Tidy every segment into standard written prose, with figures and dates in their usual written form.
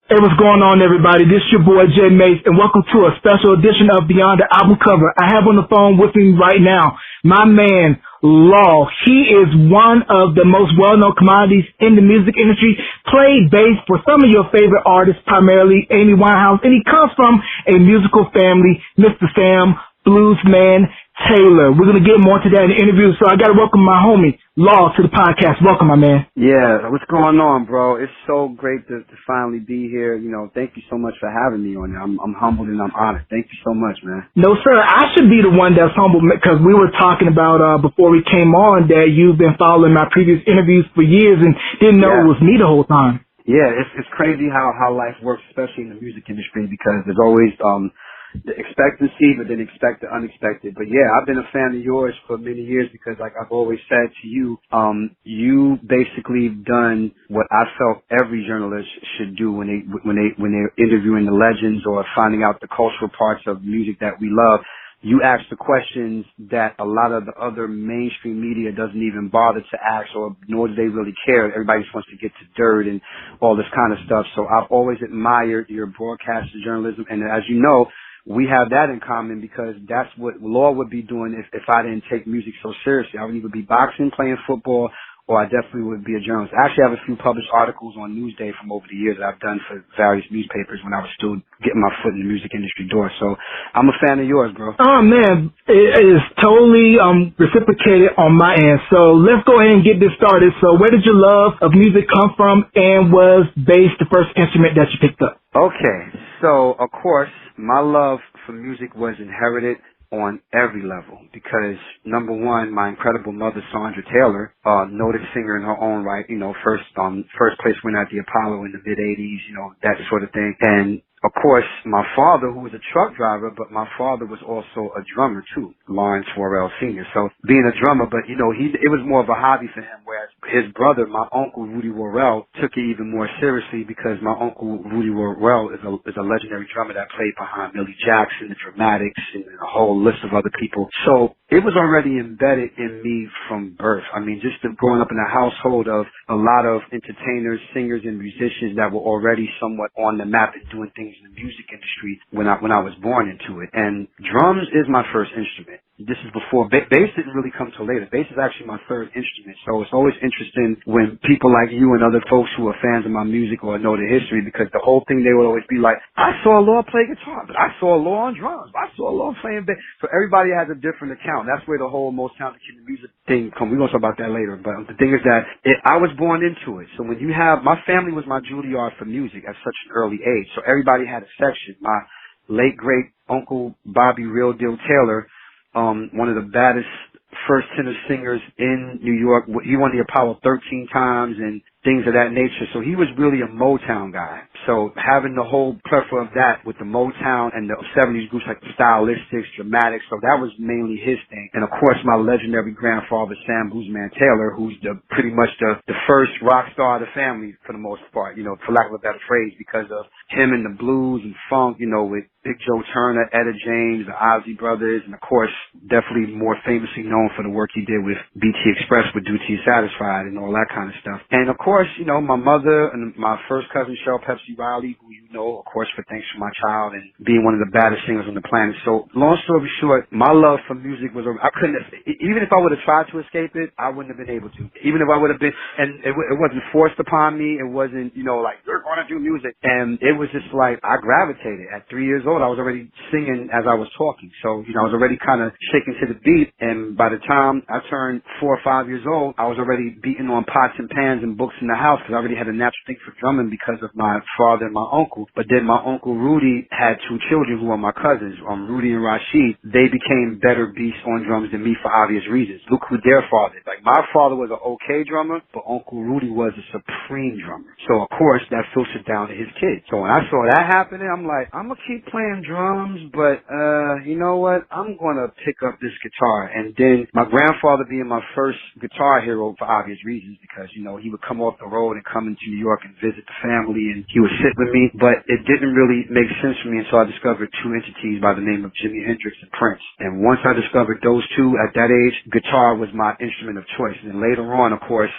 Hey, what's going on, everybody? This is your boy, Jay Mace, and welcome to a special edition of Beyond the Album Cover. I have on the phone with me right now my man, Law. He is one of the most well-known commodities in the music industry, played bass for some of your favorite artists, primarily Amy Winehouse, and he comes from a musical family, Mr. Sam Bluesman Taylor. We're going to get more into that in the interview, so I got to welcome my homie, Law, to the podcast. Welcome, my man. Yeah, what's going on, bro? It's so great to finally be here. You know, thank you so much for having me on there. I'm humbled and I'm honored. Thank you so much, man. No, sir. I should be the one that's humbled because we were talking about before we came on that you've been following my previous interviews for years and didn't know it was me the whole time. Yeah, it's crazy how life works, especially in the music industry, because there's always the expectancy, but then expect the unexpected. But yeah, I've been a fan of yours for many years because, like I've always said to you, you basically done what I felt every journalist should do when they're interviewing the legends or finding out the cultural parts of music that we love. You ask the questions that a lot of the other mainstream media doesn't even bother to ask, or nor do they really care. Everybody just wants to get to dirt and all this kind of stuff. So I've always admired your broadcast journalism, and as you know, we have that in common because that's what Law would be doing if I didn't take music so seriously. I would either be boxing, playing football, or I definitely would be a journalist. I actually have a few published articles on Newsday from over the years that I've done for various newspapers when I was still getting my foot in the music industry door. So I'm a fan of yours, bro. Oh, man, it is totally reciprocated on my end. So let's go ahead and get this started. So where did your love of music come from, and was bass the first instrument that you picked up? Okay, so of course, my love for music was inherited on every level because, number one, my incredible mother, Sandra Taylor, noted singer in her own right, you know, first place winner at the Apollo in the mid-'80s, you know, that sort of thing. And of course, my father, who was a truck driver, but my father was also a drummer too, Lawrence Worrell Sr. So being a drummer, but you know, it was more of a hobby for him, whereas his brother, my uncle Rudy Worrell, took it even more seriously because my uncle Rudy Worrell is a legendary drummer that played behind Millie Jackson, the Dramatics, and a whole list of other people. So it was already embedded in me from birth. I mean, just growing up in a household of a lot of entertainers, singers, and musicians that were already somewhat on the map and doing things in the music industry when I was born into it. And drums is my first instrument. This is before bass didn't really come till later. Bass is actually my third instrument. So it's always interesting when people like you and other folks who are fans of my music or know the history, because the whole thing they would always be like, I saw Law play guitar, but I saw Law on drums. I saw Law playing bass. So everybody has a different account. That's where the whole most talented kid in music thing comes. We're going to talk about that later. But the thing is that I was born into it. So when you have, my family was my Juilliard for music at such an early age. So everybody had a section. My late great uncle Bobby Real Deal Taylor, one of the baddest first tenor singers in New York. He won the Apollo 13 times and things of that nature. So he was really a Motown guy. So having the whole plethora of that with the Motown and the 70s groups like the Stylistics, Dramatics, so that was mainly his thing. And of course, my legendary grandfather, Sam Bluesman Taylor, who's pretty much the first rock star of the family for the most part, you know, for lack of a better phrase, because of him and the blues and funk, you know, with Big Joe Turner, Etta James, the Ozzy Brothers, and of course, definitely more famously known for the work he did with BT Express with Do T Satisfied and all that kind of stuff. And of course, you know, my mother and my first cousin, Cheryl Pepsi Riley, who you know, of course, for Thanks for My Child and being one of the baddest singers on the planet. So long story short, my love for music was, I couldn't, even if I would have tried to escape it, I wouldn't have been able to. Even if I would have been, and it wasn't forced upon me. It wasn't, you know, like, you're going to do music. And it was just like, I gravitated. At 3 years old, I was already singing as I was talking. So, you know, I was already kind of shaking to the beat. And by the time I turned 4 or 5 years old, I was already beating on pots and pans and books in the house because I already had a natural thing for drumming because of my father and my uncle. But then my uncle Rudy had 2 children who are my cousins, Rudy and Rashid. They became better beasts on drums than me for obvious reasons. Look who their father is. Like, my father was an okay drummer, but Uncle Rudy was a supreme drummer. So, of course, that filtered down to his kids. So when I saw that happening, I'm like, I'm going to keep playing playing drums, but you know what? I'm gonna pick up this guitar. And then my grandfather being my first guitar hero for obvious reasons, because you know he would come off the road and come into New York and visit the family, and he would sit with me. But it didn't really make sense for me until I discovered two entities by the name of Jimi Hendrix and Prince. And once I discovered those two at that age, guitar was my instrument of choice. And then later on, of course,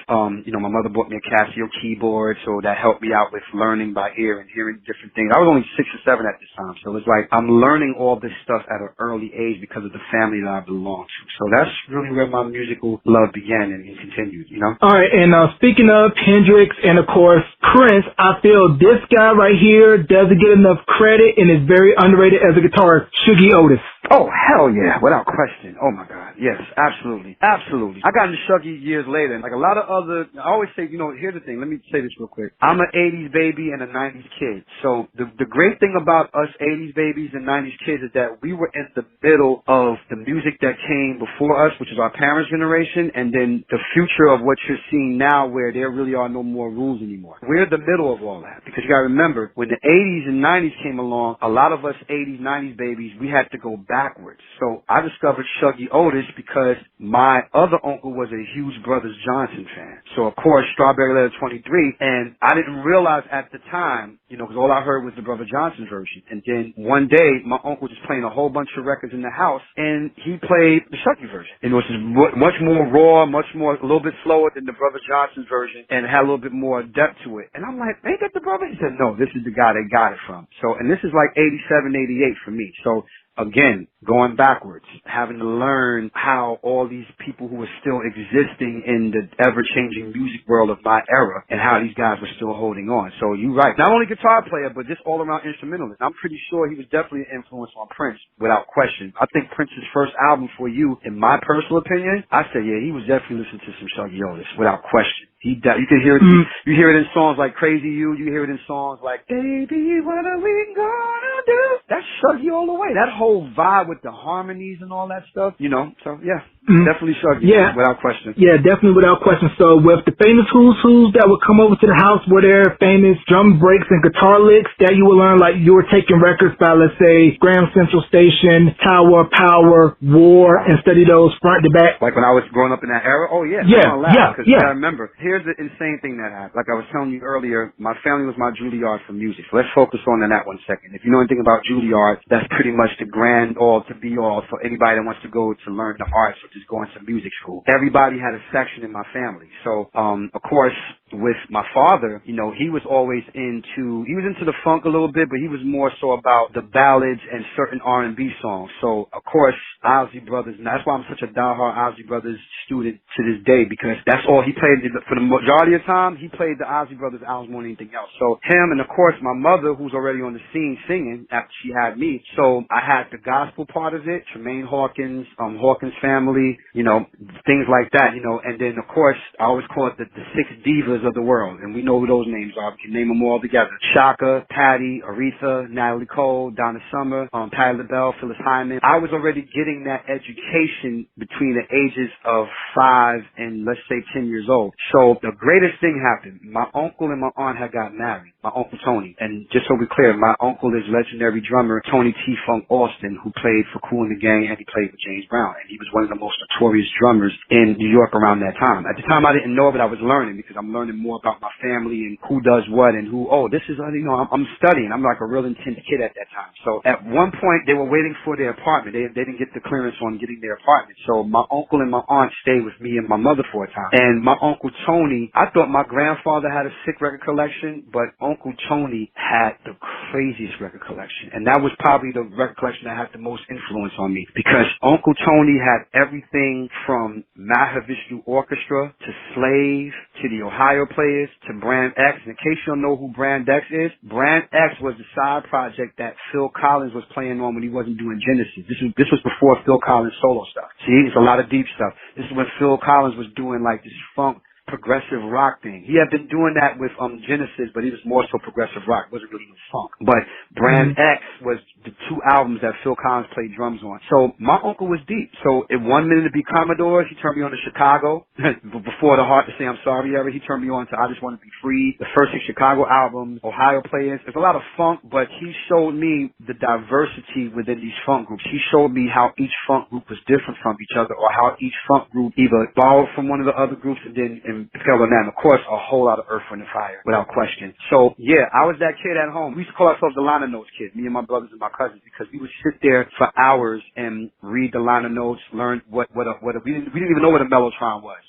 you know, my mother bought me a Casio keyboard, so that helped me out with learning by ear and hearing different things. I was only 6 or 7 at this time, so it's like I'm learning all this stuff at an early age because of the family that I belong to. So that's really where my musical love began and continued, you know? All right, and speaking of Hendrix and, of course, Prince, I feel this guy right here doesn't get enough credit and is very underrated as a guitarist, Skyy Otis. Oh, hell yeah, without question. Oh, my God. Yes, absolutely. Absolutely. I got into Skyy years later. And like a lot of other, I always say, you know, here's the thing. Let me say this real quick. I'm an 80s baby and a 90s kid. So the great thing about us 80s babies and 90s kids is that we were in the middle of the music that came before us, which is our parents' generation, and then the future of what you're seeing now where there really are no more rules anymore. We're in the middle of all that because you got to remember, when the 80s and 90s came along, a lot of us 80s, 90s babies, we had to go backwards. So I discovered Skyy Otis because my other uncle was a huge Brothers Johnson fan. So, of course, Strawberry Letter 23, and I didn't realize at the time, you know, because all I heard was the Brother Johnson version. And then one day, my uncle was just playing a whole bunch of records in the house, and he played the Skyy version. And it was just much more raw, a little bit slower than the Brother Johnson version, and it had a little bit more depth to it. And I'm like, ain't that the brother? He said, no, this is the guy they got it from. So, and this is like 87, 88 for me. So, again, going backwards, having to learn how all these people who were still existing in the ever-changing music world of my era and how these guys were still holding on. So you're right. Not only guitar player, but just all-around instrumentalist. I'm pretty sure he was definitely an influence on Prince, without question. I think Prince's first album, For You, in my personal opinion, I say, yeah, he was definitely listening to some Skyy Otis, without question. You can hear it. You hear it in songs like Crazy You. You hear it in songs like Baby, what are we gonna do? That's Skyy all the way. That whole vibe with the harmonies and all that stuff, you know. So yeah, definitely Skyy. Yeah, without question. Yeah, definitely without question. So with the famous who's that would come over to the house with their famous drum breaks and guitar licks that you would learn, like you were taking records by, let's say, Graham Central Station, Tower, Power, War, and study those front to back. Like when I was growing up in that era. Oh yeah. Yeah. Because I remember. Here's the insane thing that happened. Like I was telling you earlier, my family was my Juilliard for music. So let's focus on that 1 second. If you know anything about Juilliard, that's pretty much the grand all to be all for anybody that wants to go to learn the arts or just go into music school. Everybody had a section in my family. So, of course, with my father, you know, he was into the funk a little bit, but he was more so about the ballads and certain R&B songs. So, of course, Ozzy Brothers, and that's why I'm such a diehard Ozzy Brothers student to this day, because that's all he played. For the majority of the time, he played the Ozzy Brothers albums more than anything else. So him, and of course my mother, who's already on the scene singing after she had me. So I had the gospel part of it, Tremaine Hawkins, Hawkins family, you know, things like that, you know. And then of course I always call it the 6 divas of the world, and we know who those names are. We can name them all together: Shaka, Patty, Aretha, Natalie Cole, Donna Summer, Patti LaBelle, Phyllis Hyman. I was already getting that education between the ages of 5 and let's say 10 years old. So the greatest thing happened. My uncle and my aunt had got married. My Uncle Tony. And just so we're clear, my uncle is legendary drummer Tony T. Funk Austin, who played for Kool and the Gang, and he played with James Brown. And he was one of the most notorious drummers in New York around that time. At the time, I didn't know it, but I was learning, because I'm learning more about my family and who does what and who, this is, you know, I'm studying. I'm like a real intense kid at that time. So at one point, they were waiting for their apartment. They didn't get the clearance on getting their apartment. So my uncle and my aunt stayed with me and my mother for a time. And my Uncle Tony, I thought my grandfather had a sick record collection, but Uncle Tony had the craziest record collection. And that was probably the record collection that had the most influence on me, because Uncle Tony had everything from Mahavishnu Orchestra to Slave to the Ohio Players to Brand X. And in case you don't know who Brand X is, Brand X was the side project that Phil Collins was playing on when he wasn't doing Genesis. This was before Phil Collins solo stuff. See, it's a lot of deep stuff. This is when Phil Collins was doing like this funk progressive rock thing. He had been doing that with Genesis, but he was more so progressive rock. It wasn't really even funk. But Brand X was the 2 albums that Phil Collins played drums on. So my uncle was deep. So in 1 minute to be Commodores, he turned me on to Chicago. Before the Hard to Say I'm Sorry era, he turned me on to I Just Want to Be Free, the first 6 Chicago albums, Ohio Players. There's a lot of funk, but he showed me the diversity within these funk groups. He showed me how each funk group was different from each other, or how each funk group either borrowed from one of the other groups and then fell on that. And of course, a whole lot of Earth, Wind and Fire, without question. So yeah, I was that kid at home. We used to call ourselves the liner notes kids, me and my brothers and my cousins, because we would sit there for hours and read the liner notes, learn what we didn't even know what a mellotron was.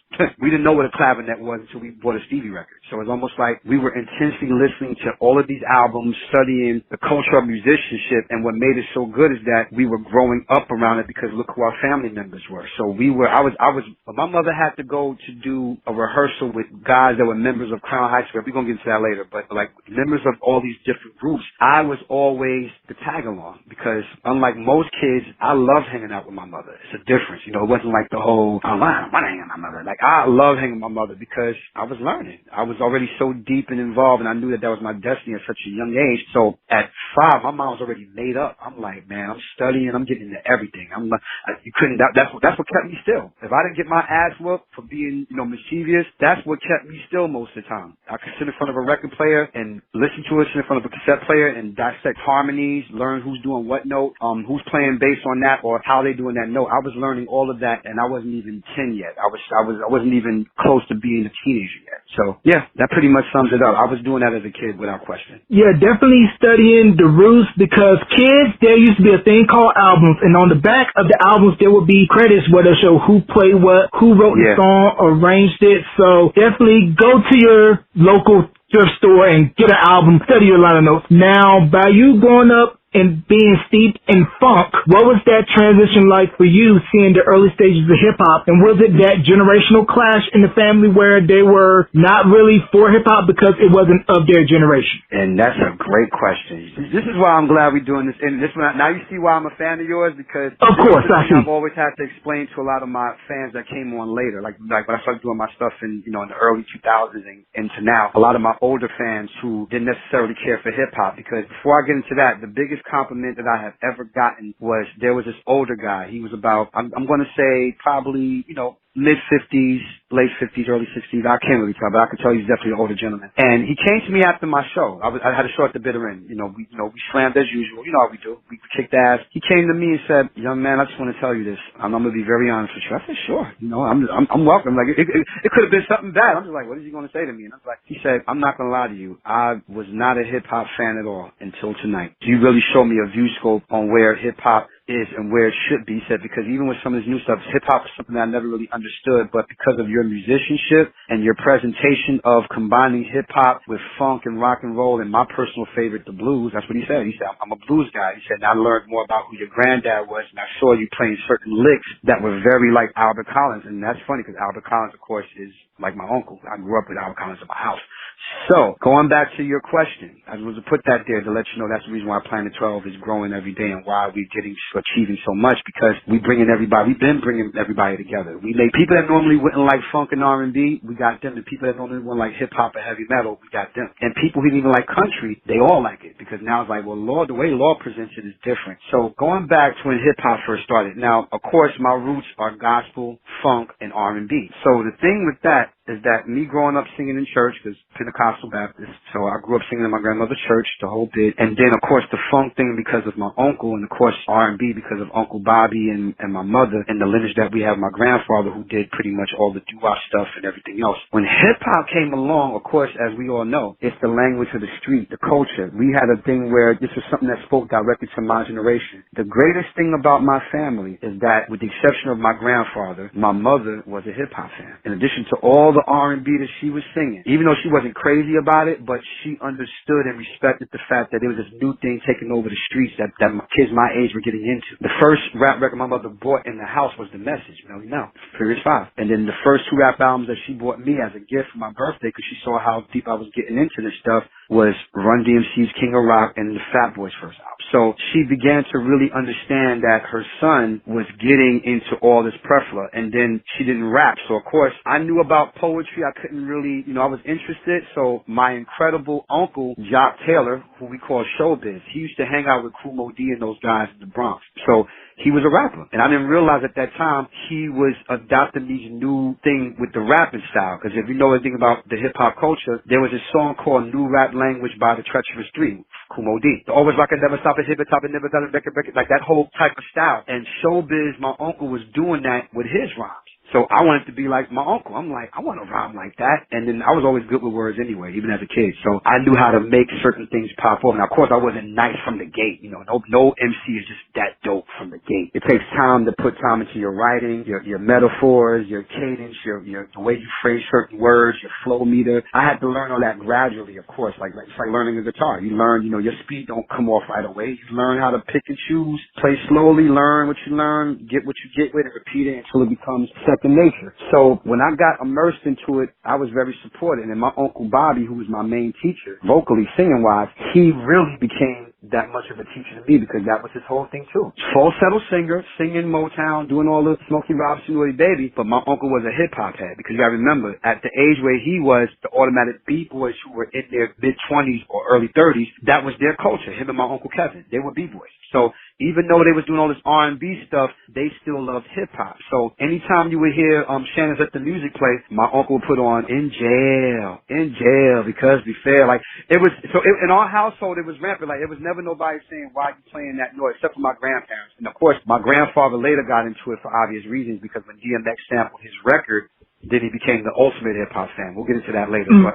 We didn't know what a clavinet was until we bought a Stevie record. So it's almost like we were intensely listening to all of these albums, studying the culture of musicianship, and what made it so good is that we were growing up around it because look who our family members were. So my mother had to go to do a rehearsal with guys that were members of Crown High School. We're going to get into that later, but like members of all these different groups, I was always the tag along because unlike most kids, I loved hanging out with my mother. It's a difference. You know, it wasn't like the whole, I don't want to hang out with my mother. Like, I love hanging with my mother because I was learning. I was already so deep and involved, and I knew that was my destiny at such a young age. So at 5, my mind was already made up. I'm like, man, I'm studying. I'm getting into everything. That's what kept me still. If I didn't get my ass whooped for being, mischievous, that's what kept me still most of the time. I could sit in front of a record player and listen to it, sit in front of a cassette player and dissect harmonies, learn who's doing what note, who's playing bass on that, or how they doing that note. I was learning all of that, and I wasn't even 10 yet. I wasn't even close to being a teenager yet. So yeah, that pretty much sums it up. I was doing that as a kid without question. Yeah, definitely studying the roots because kids, there used to be a thing called albums, and on the back of the albums there would be credits where they'll show who played what, who wrote the song, arranged it. So definitely go to your local thrift store and get an album, study your liner notes. Now, by you growing up and being steeped in funk, what was that transition like for you, seeing the early stages of hip-hop? And was it that generational clash in the family where they were not really for hip-hop because it wasn't of their generation? And that's a great question. This is why I'm glad we're doing this. And now you see why I'm a fan of yours, because of course, I've always had to explain to a lot of my fans that came on later, like when I started doing my stuff in the early 2000s and into now, a lot of my older fans who didn't necessarily care for hip-hop, because before I get into that, the biggest compliment that I have ever gotten was there was this older guy. He was about, I'm going to say probably, mid-50s, late 50s, early 60s. I can't really tell, but I can tell he's definitely an older gentleman. And he came to me after my show. I had a show at the Bitter End. We slammed as usual. You know how we do. We kicked ass. He came to me and said, "Young man, I just want to tell you this. I'm going to be very honest with you." I said, "Sure. I'm welcome." Like it could have been something bad. I'm just like, what is he going to say to me? And I was like, he said, "I'm not going to lie to you. I was not a hip hop fan at all until tonight. You really showed me a view scope on where hip hop is and where it should be," said, because even with some of this new stuff, hip hop is something that I never really understood, but because of your musicianship and your presentation of combining hip hop with funk and rock and roll, and my personal favorite, the blues, that's what he said. He said, "I'm a blues guy." He said, "And I learned more about who your granddad was, and I saw you playing certain licks that were very like Albert Collins." And that's funny because Albert Collins, of course, is like my uncle. I grew up with Albert Collins in my house. So, going back to your question, I was to put that there to let you know that's the reason why Planet 12 is growing every day and why we're achieving so much, because we've been bringing everybody together. We make people that normally wouldn't like funk and R&B, we got them. And people that normally wouldn't like hip hop or heavy metal, we got them. And people who didn't even like country, they all like it, because now it's like, well, the way Law presents it is different. So, going back to when hip hop first started. Now, of course, my roots are gospel, funk, and R&B. So the thing with that is that me growing up singing in church, because Pentecostal Baptist, so I grew up singing in my grandmother's church, the whole bit. And then, of course, the funk thing because of my uncle, and, of course, R&B because of Uncle Bobby and my mother, and the lineage that we have, my grandfather, who did pretty much all the doo-wop stuff and everything else. When hip-hop came along, of course, as we all know, it's the language of the street, the culture. We had a thing where this was something that spoke directly to my generation. The greatest thing about my family is that, with the exception of my grandfather, my mother was a hip-hop fan. In addition to all the R&B that she was singing, even though she wasn't crazy about it, but she understood and respected the fact that there was this new thing taking over the streets that kids my age were getting into. The first rap record my mother bought in the house was The Message, Furious 5. And then the first 2 rap albums that she bought me as a gift for my birthday, because she saw how deep I was getting into this stuff, was Run DMC's King of Rock and the Fat Boys' first album. So she began to really understand that her son was getting into all this prefla, and then she didn't rap. So of course I knew about poetry. I couldn't really, I was interested. So my incredible uncle, Jock Taylor, who we call Showbiz, he used to hang out with Kumo D and those guys in the Bronx. So he was a rapper. And I didn't realize at that time he was adopting these new thing with the rapping style. Because if you know anything about the hip-hop culture, there was a song called New Rap Language by the Treacherous Three, Kumo D. Always rock and never stop it, hip it, top it, never done it, break it, like that whole type of style. And Showbiz, my uncle, was doing that with his rhymes. So I wanted to be like my uncle. I'm like, I want to rhyme like that. And then I was always good with words anyway, even as a kid. So I knew how to make certain things pop up. Now, of course, I wasn't nice from the gate. No MC is just that dope from the gate. It takes time to put time into your writing, your metaphors, your cadence, the way you phrase certain words, your flow meter. I had to learn all that gradually, of course. Like it's like learning a guitar. You learn, your speed don't come off right away. You learn how to pick and choose, play slowly, learn what you learn, get what you get with it, repeat it until it becomes second nature. So when I got immersed into it, I was very supportive. And my Uncle Bobby, who was my main teacher, vocally, singing-wise, he really became that much of a teacher to me because that was his whole thing too. Falsetto singer, singing Motown, doing all the Smokey Robinson, Woody Baby, but my uncle was a hip-hop head because you gotta remember, at the age where he was, the automatic B-boys who were in their mid-20s or early 30s, that was their culture. Him and my Uncle Kevin, they were B-boys. So even though they was doing all this R&B stuff, they still loved hip-hop. So anytime you would hear Shannon's Let the Music play, my uncle would put on In Jail, because we fair. Like, it was, so in our household, it was rampant. Like, it was never nobody saying, why are you playing that noise, except for my grandparents. And of course, my grandfather later got into it for obvious reasons because when DMX sampled his record, then he became the ultimate hip hop fan. We'll get into that later. But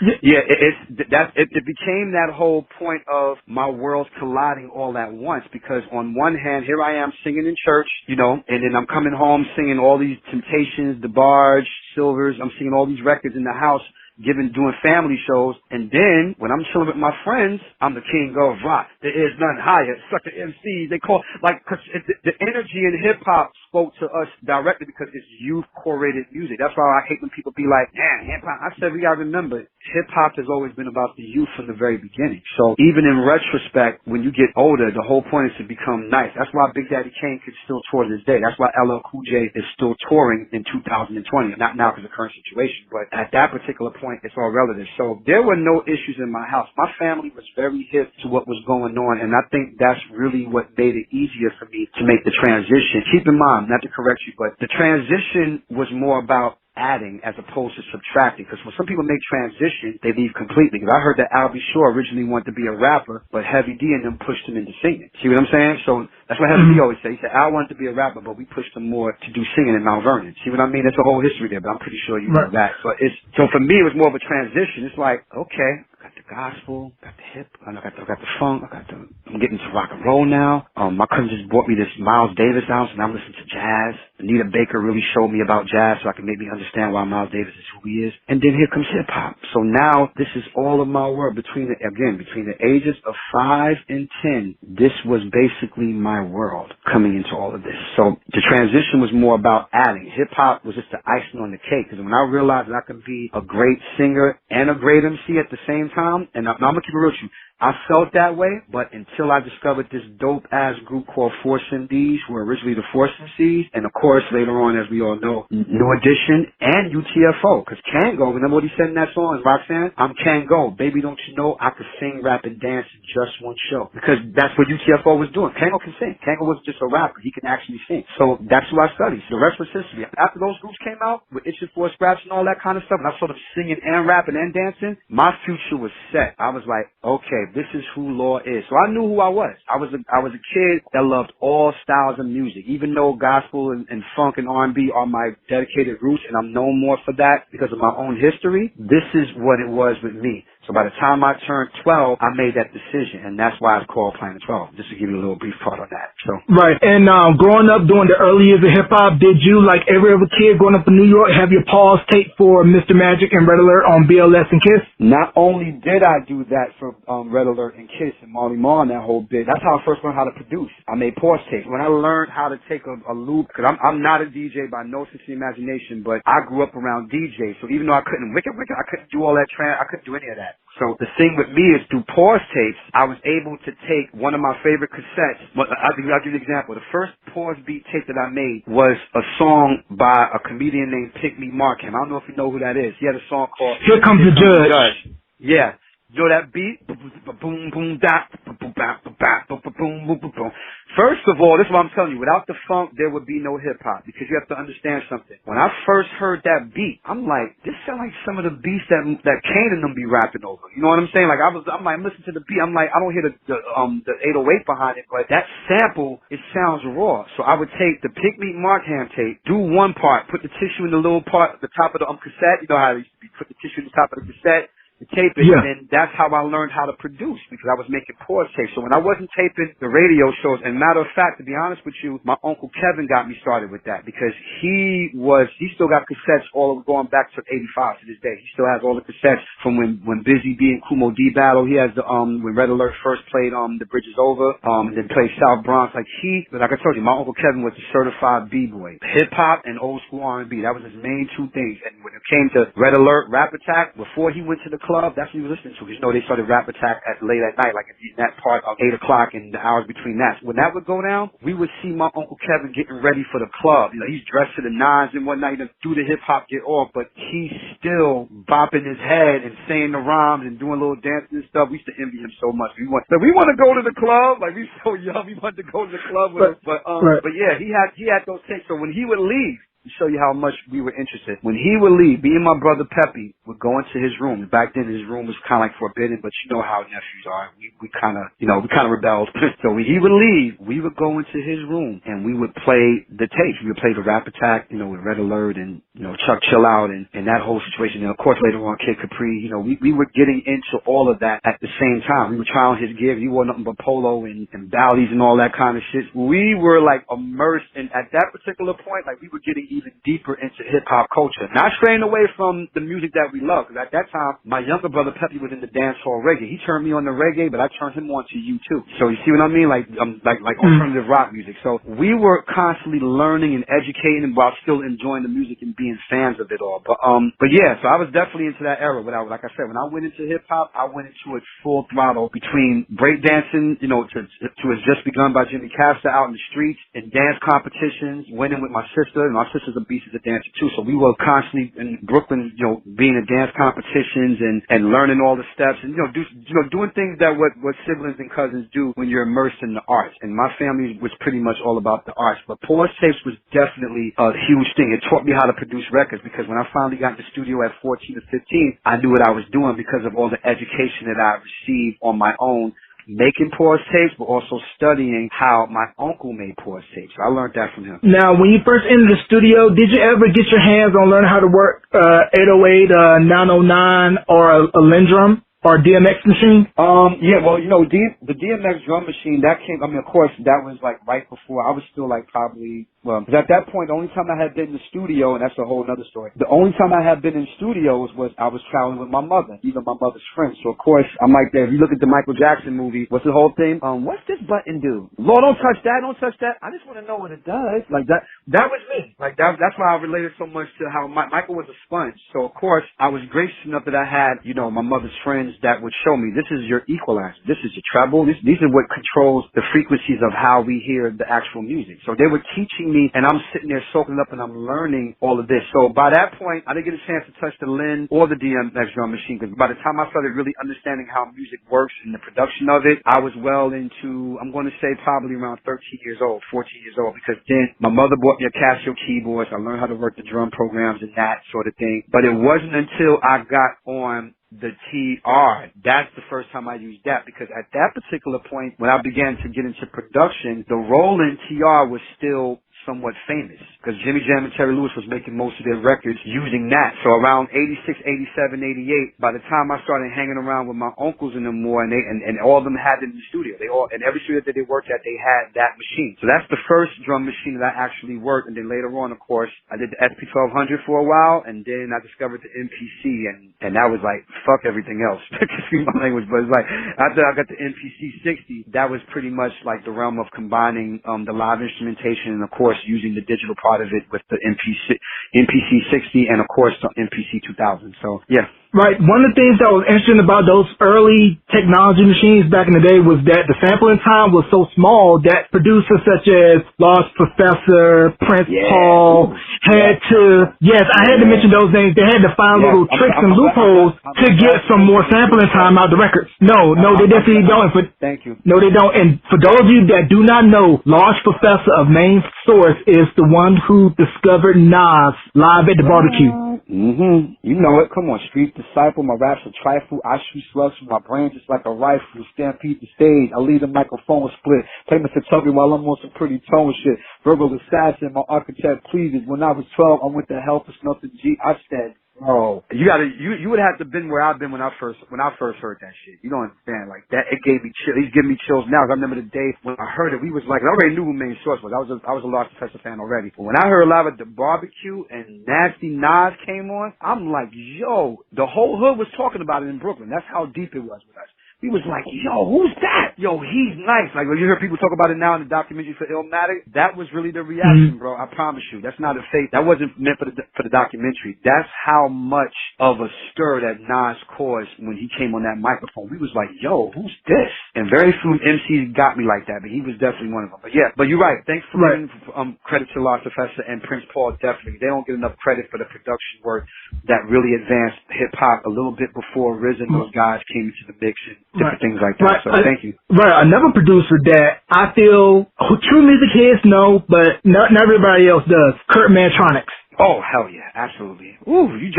it became that whole point of my worlds colliding all at once because on one hand, here I am singing in church, and then I'm coming home singing all these Temptations, The Barge, Silvers. I'm singing all these records in the house, doing family shows, and then when I'm chilling with my friends, I'm the king of rock. There is none higher. Sucker MCs, they call, cause the energy in hip hop spoke to us directly because it's youth curated music. That's why I hate when people be like, man, hip hop. I said, we gotta remember, hip hop has always been about the youth from the very beginning. So even in retrospect, when you get older, the whole point is to become nice. That's why Big Daddy Kane could still tour to this day. That's why LL Cool J is still touring in 2020. Not now because of the current situation, but at that particular point, it's all relative. So there were no issues in my house. My family was very hip to what was going on, and I think that's really what made it easier for me to make the transition. Keep in mind, not to correct you, but the transition was more about adding as opposed to subtracting. Because when some people make transition, they leave completely. Because I heard that Al B. Shore originally wanted to be a rapper, but Heavy D and them pushed him into singing. See what I'm saying? So that's what Heavy D always said. He said Al wanted to be a rapper, but we pushed him more to do singing in Mount Vernon. See what I mean? That's a whole history there, but I'm pretty sure you know that. So for me, it was more of a transition. It's like, okay, I got the gospel, got the hip, I got the funk, I'm getting to rock and roll now. My cousin just bought me this Miles Davis album, and I'm listening to jazz. Anita Baker really showed me about jazz so I can maybe understand why Miles Davis is who he is. And then here comes hip hop. So now this is all of my world between the ages of 5 and 10. This was basically my world coming into all of this. So the transition was more about adding. Hip hop was just the icing on the cake. Because when I realized that I could be a great singer and a great MC at the same time, and I'm going to keep it real with you, I felt that way, but until I discovered this dope-ass group called Force MDs, who were originally the Force MCs, and of course, later on, as we all know, New Edition and UTFO, because Kango, remember what he said in that song, Roxanne? I'm Kango. Baby, don't you know I could sing, rap, and dance in just one show? Because that's what UTFO was doing. Kango can sing. Kango wasn't just a rapper. He can actually sing. So that's who I studied. So the rest was history. After those groups came out, with Itching for a Scratch and all that kind of stuff, and I saw them singing and rapping and dancing, my future was set. I was like, okay, this is who Law is. So I knew who I was. I was a kid that loved all styles of music, even though gospel and funk and R&B are my dedicated roots, and I'm known more for that because of my own history. This is what it was with me. So by the time I turned 12, I made that decision, and that's why it's called Planet 12, just to give you a little brief part on that. So right. And growing up during the early years of hip-hop, did you, like every other kid growing up in New York, have your pause tape for Mr. Magic and Red Alert on BLS and Kiss? Not only did I do that for Red Alert and Kiss and Marley Marl and that whole bit, that's how I first learned how to produce. I made pause tapes. When I learned how to take a loop, because I'm not a DJ by no sense of the imagination, but I grew up around DJs, so even though I couldn't wicked, I couldn't do all that I couldn't do any of that. So the thing with me is through pause tapes, I was able to take one of my favorite cassettes. I'll give you an example. The first pause beat tape that I made was a song by a comedian named Pygmy Markham. I don't know if you know who that is. He had a song called Here Comes the Judge. Yeah. You know that beat? Boom, boom, da, boom, boom, boom, boom, boom, boom. First of all, this is what I'm telling you. Without the funk, there would be no hip hop because you have to understand something. When I first heard that beat, I'm like, this sounds like some of the beats that Kane and them be rapping over. You know what I'm saying? Like I'm listening to the beat. I'm like, I don't hear the 808 behind it, but that sample, it sounds raw. So I would take the Pygmy Markham tape, do one part, put the tissue in the little part at the top of the cassette. You know how it used to be, put the tissue in the top of the cassette. The tape it, and that's how I learned how to produce because I was making pause tapes. So when I wasn't taping the radio shows, and matter of fact, to be honest with you, my Uncle Kevin got me started with that because he still got cassettes all going back to 85 to this day. He still has all the cassettes from when Busy Bee and Kumo D battle. He has the when Red Alert first played The Bridge Is Over, and then played South Bronx. Like I told you, my Uncle Kevin was a certified B-boy. Hip hop and old school R&B. That was his main two things. And when it came to Red Alert, Rap Attack, before he went to the club, that's what he was listening to. You know, they started Rap Attack late at night, like in that part of 8 o'clock and the hours between that. When that would go down, we would see my Uncle Kevin getting ready for the club. You know, he's dressed to the nines and whatnot, do the hip hop get off, but he's still bopping his head and saying the rhymes and doing little dances and stuff. We used to envy him so much. We want to go to the club. Like, we so young, we wanted to go to the club with him. But yeah, he had those tapes. So when he would leave, to show you how much we were interested. When he would leave, me and my brother Peppy would go into his room. Back then, his room was kind of like forbidden, but you know how nephews are. We kind of rebelled. So when he would leave, we would go into his room and we would play the tapes. We would play the Rap Attack, with Red Alert and, Chuck Chill Out and that whole situation. And of course, later on, Kid Capri, we were getting into all of that at the same time. We were trying his gear. He wore nothing but polo and Bally's and all that kind of shit. We were like immersed in, at that particular point, like we were getting even deeper into hip-hop culture. Not straying away from the music that we love, because at that time, my younger brother Peppy was into dancehall reggae. He turned me on to reggae, but I turned him on to U2. So you see what I mean? Like alternative rock music. So we were constantly learning and educating while still enjoying the music and being fans of it all. But yeah, so I was definitely into that era. Like I said, when I went into hip-hop, I went into it full throttle between breakdancing, to Has Just Begun by Jimmy Castor out in the streets and dance competitions, winning with my sister, and my sister's a beast as a dancer too. So we were constantly in Brooklyn, being in dance competitions and learning all the steps and, doing things that what siblings and cousins do when you're immersed in the arts. And my family was pretty much all about the arts. But pause tapes was definitely a huge thing. It taught me how to produce records because when I finally got in the studio at 14 or 15, I knew what I was doing because of all the education that I received on my own, making pause tapes, but also studying how my uncle made pause tapes. I learned that from him. Now, when you first entered the studio, did you ever get your hands on learning how to work 808, 909, or a Lindrum or DMX machine? Yeah, well, the DMX drum machine, that came, of course, that was like right before. I was still like probably, because at that point, the only time I had been in the studio, and that's a whole other story, the only time I had been in studios was I was traveling with my mother. These are my mother's friends. So, of course, I'm like that. If you look at the Michael Jackson movie, what's the whole thing? What's this button do? Lord, don't touch that. Don't touch that. I just want to know what it does. Like that was me. Like that's why I related so much to how Michael was a sponge. So, of course, I was gracious enough that I had, my mother's friends that would show me, this is your equalizer. This is your treble. These are what controls the frequencies of how we hear the actual music. So they were teaching me, and I'm sitting there soaking up and I'm learning all of this. So by that point, I didn't get a chance to touch the Lin or the DMX drum machine because by the time I started really understanding how music works and the production of it, I was well into, I'm going to say probably around 13 years old, 14 years old, because then my mother bought me a Casio keyboard. So I learned how to work the drum programs and that sort of thing. But it wasn't until I got on the TR, that's the first time I used that, because at that particular point, when I began to get into production, the Roland TR was still somewhat famous because Jimmy Jam and Terry Lewis was making most of their records using that. So around 86, 87, 88, by the time I started hanging around with my uncles and them more, and all of them had it in the studio. And every studio that they worked at, they had that machine. So that's the first drum machine that I actually worked. And then later on, of course, I did the SP1200 for a while, and then I discovered the MPC, and that was like, fuck everything else. Excuse my language, but it's like, after I got the MPC 60, that was pretty much like the realm of combining the live instrumentation and, of course, using the digital part of it with the MPC 60 and, of course, the MPC 2000. So, yeah. Right. One of the things that was interesting about those early technology machines back in the day was that the sampling time was so small that producers such as Lawrence Professor, Prince Paul had to, I had to mention those names. They had to find little tricks and loopholes to get some more sampling time out of the records. No, they definitely don't. Thank you. No, they don't. And for those of you that do not know, Lawrence Professor of Main Source is the one who discovered Nas live at the barbecue. You know it. Come on, Street Disciple. My raps a trifle. I shoot slugs from my brain just like a rifle. Stampede the stage. I lead a microphone split. Play Mr. Tubby while I'm on some pretty tone shit. Verbal assassin. My architect pleases. When I was 12, I went to hell for nothing. I said, bro, you would have to been where I've been when I first heard that shit. You don't understand, like that. It gave me chills. He's giving me chills now. I remember the day when I heard it. We was like, I already knew who Main Source was. I was a Lawrence Professor fan already. But when I heard live at the barbecue and Nasty Nas came on, I'm like, yo, the whole hood was talking about it in Brooklyn. That's how deep it was with us. We was like, yo, who's that? Yo, he's nice. Like, when you hear people talk about it now in the documentary for Illmatic, that was really the reaction, bro. I promise you. That's not a fake. That wasn't meant for the documentary. That's how much of a stir that Nas caused when he came on that microphone. We was like, yo, who's this? And very few MCs got me like that, but he was definitely one of them. But yeah, but you're right. Thanks for giving credit to Lawrence Professor and Prince Paul, definitely. They don't get enough credit for the production work that really advanced hip-hop a little bit before Riz and those guys came into the mix and different things like that. So thank you. Right. Another producer that I feel true music heads know, but not everybody else does. Kurt Mantronics. Oh, hell yeah. Absolutely. Ooh, you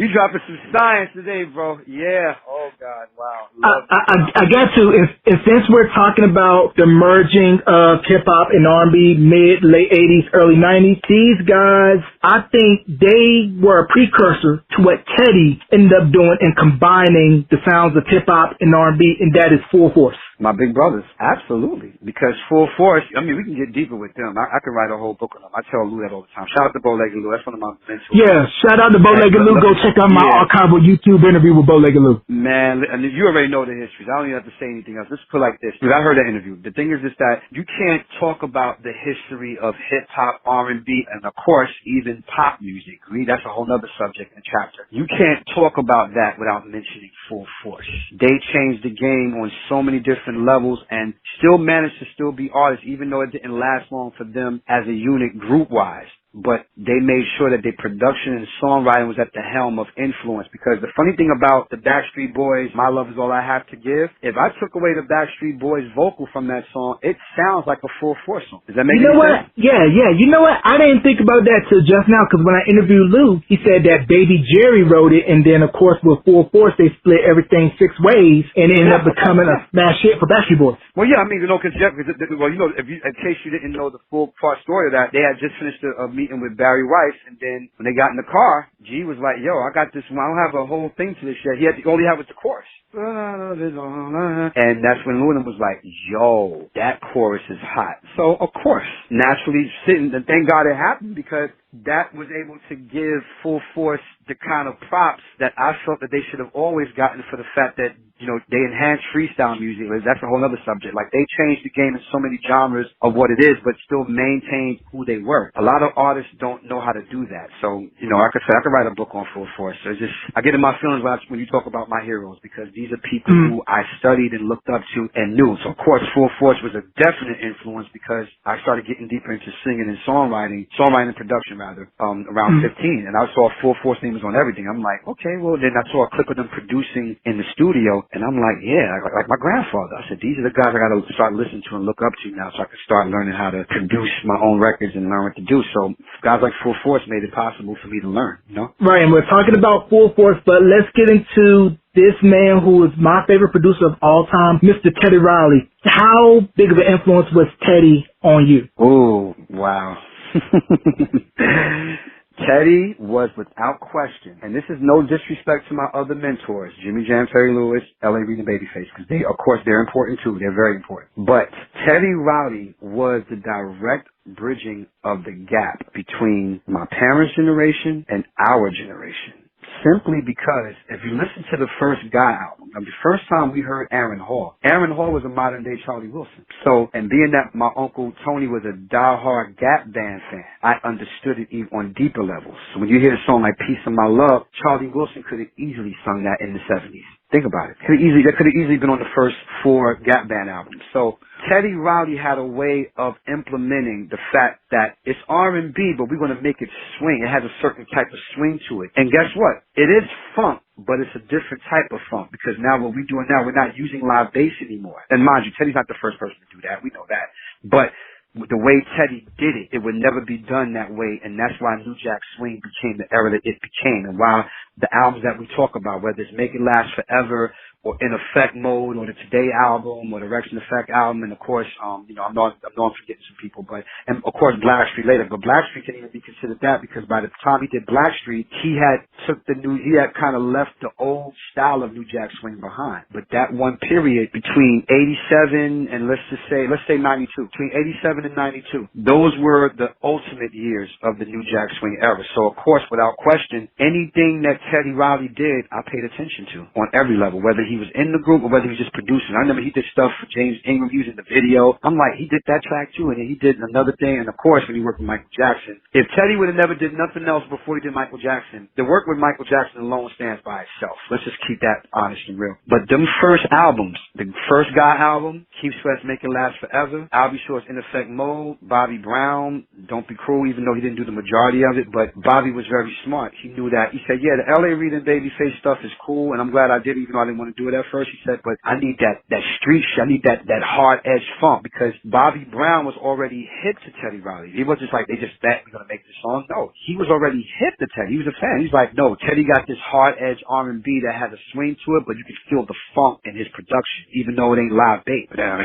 dropping some science today, bro. Yeah. Oh, God. Wow. I got to, and since we're talking about the merging of hip-hop and R&B late 80s, early 90s, these guys, I think they were a precursor to what Teddy ended up doing and combining the sounds of hip-hop and R&B, and that is Full Force. My big brothers, absolutely. Because Full Force, I mean, we can get deeper with them. I can write a whole book on them. I tell Lou that all the time. Shout out to Bowlegged Lou. That's one of my mentors. Yeah, shout out to Bowlegged Lou. Go check out my archival YouTube interview with Bowlegged Lou. Man, and you already know the histories. I don't even have to say anything else. Let's put it like this. Because I heard that interview. The thing is that you can't talk about the history of hip-hop, R&B, and of course, even pop music. That's a whole other subject and chapter. You can't talk about that without mentioning Full Force. They changed the game on so many different levels and still managed to still be artists, even though it didn't last long for them as a unit group-wise. But they made sure that their production and songwriting was at the helm of influence. Because the funny thing about the Backstreet Boys, My Love Is All I Have to Give, if I took away the Backstreet Boys vocal from that song, it sounds like a Full Force song. Does that make any sense? Yeah. You know what? I didn't think about that till just now, because when I interviewed Lou, he said that Baby Jerry wrote it, and then, of course, with Full Force, they split everything 6 ways, and it ended up becoming a smash hit for Backstreet Boys. Well, yeah, I mean, in case you didn't know the full part story of that, they had just finished a meeting with Barry Weiss, and then when they got in the car, G was like, yo, I got this one. I don't have a whole thing to this yet. All he had was the chorus. And that's when Luna was like, yo, that chorus is hot. So, of course, naturally, and thank God it happened, because that was able to give Full Force the kind of props that I felt that they should have always gotten for the fact that, they enhanced freestyle music. That's a whole other subject. Like, they changed the game in so many genres of what it is, but still maintained who they were. A lot of artists don't know how to do that. So, like I said, I could write a book on Full Force. So I get in my feelings when you talk about my heroes, because these are people who I studied and looked up to and knew. So, of course, Full Force was a definite influence, because I started getting deeper into singing and songwriting and production, rather, around 15. And I saw Full Force name was on everything. I'm like, okay, well, then I saw a clip of them producing in the studio, and I'm like, yeah, like my grandfather. I said, these are the guys I got to start listening to and look up to now, so I can start learning how to produce my own records and learn what to do. So guys like Full Force made it possible for me to learn, Right, and we're talking about Full Force, but let's get into this man who is my favorite producer of all time, Mr. Teddy Riley. How big of an influence was Teddy on you? Oh, wow. Teddy was without question, and this is no disrespect to my other mentors, Jimmy Jam, Terry Lewis, L.A. Reid, and Babyface, because they're important too. They're very important. But Teddy Riley was the direct bridging of the gap between my parents' generation and our generation. simply because if you listen to the first Guy album, the first time we heard Aaron Hall was a modern day Charlie Wilson. So, and being that my uncle Tony was a diehard Gap Band fan, I understood it even on deeper levels. So when you hear a song like Peace of My Love, Charlie Wilson could have easily sung that in the 70s. Think about it. That could have easily been on the first 4 Gap Band albums. So Teddy Riley had a way of implementing the fact that it's R&B, but we're going to make it swing. It has a certain type of swing to it. And guess what? It is funk, but it's a different type of funk because now what we're doing now, we're not using live bass anymore. And mind you, Teddy's not the first person to do that. We know that. But the way Teddy did it, it would never be done that way, and that's why New Jack Swing became the era that it became. And while the albums that we talk about, whether it's Make It Last Forever or In Effect Mode or the Today album or the Rex in Effect album, and of course, I'm forgetting some people, but, and of course Blackstreet later, but Blackstreet can even be considered that because by the time he did Blackstreet, he had kind of left the old style of New Jack Swing behind. But that one period between 87 and let's say 92, between 87 and 92, those were the ultimate years of the New Jack Swing era. So of course, without question, anything that Teddy Riley did, I paid attention to on every level, whether he was in the group or whether he was just producing. I remember he did stuff for James Ingram using the video. I'm like, he did that track too, and then he did another thing. And of course, when he worked with Michael Jackson, if Teddy would have never did nothing else before he did Michael Jackson, the work with Michael Jackson alone stands by itself. Let's just keep that honest and real. But them first albums, the first Guy album, Keep Sweat's Make It Last Forever, I'll Be Sure's In Effect Mode, Bobby Brown, Don't Be Cruel, even though he didn't do the majority of it, but Bobby was very smart. He knew that. He said, yeah, the L.A. Reid and Babyface stuff is cool, and I'm glad I did it, even though I didn't want to do it at first. He said, but I need that street shit. I need that hard-edged funk, because Bobby Brown was already hip to Teddy Riley. He wasn't just like, they just bet we're going to make this song. No, he was already hip to Teddy. He was a fan. He's like, no, Teddy got this hard-edged R&B that has a swing to it, but you can feel the funk in his production, even though it ain't live bass. Now,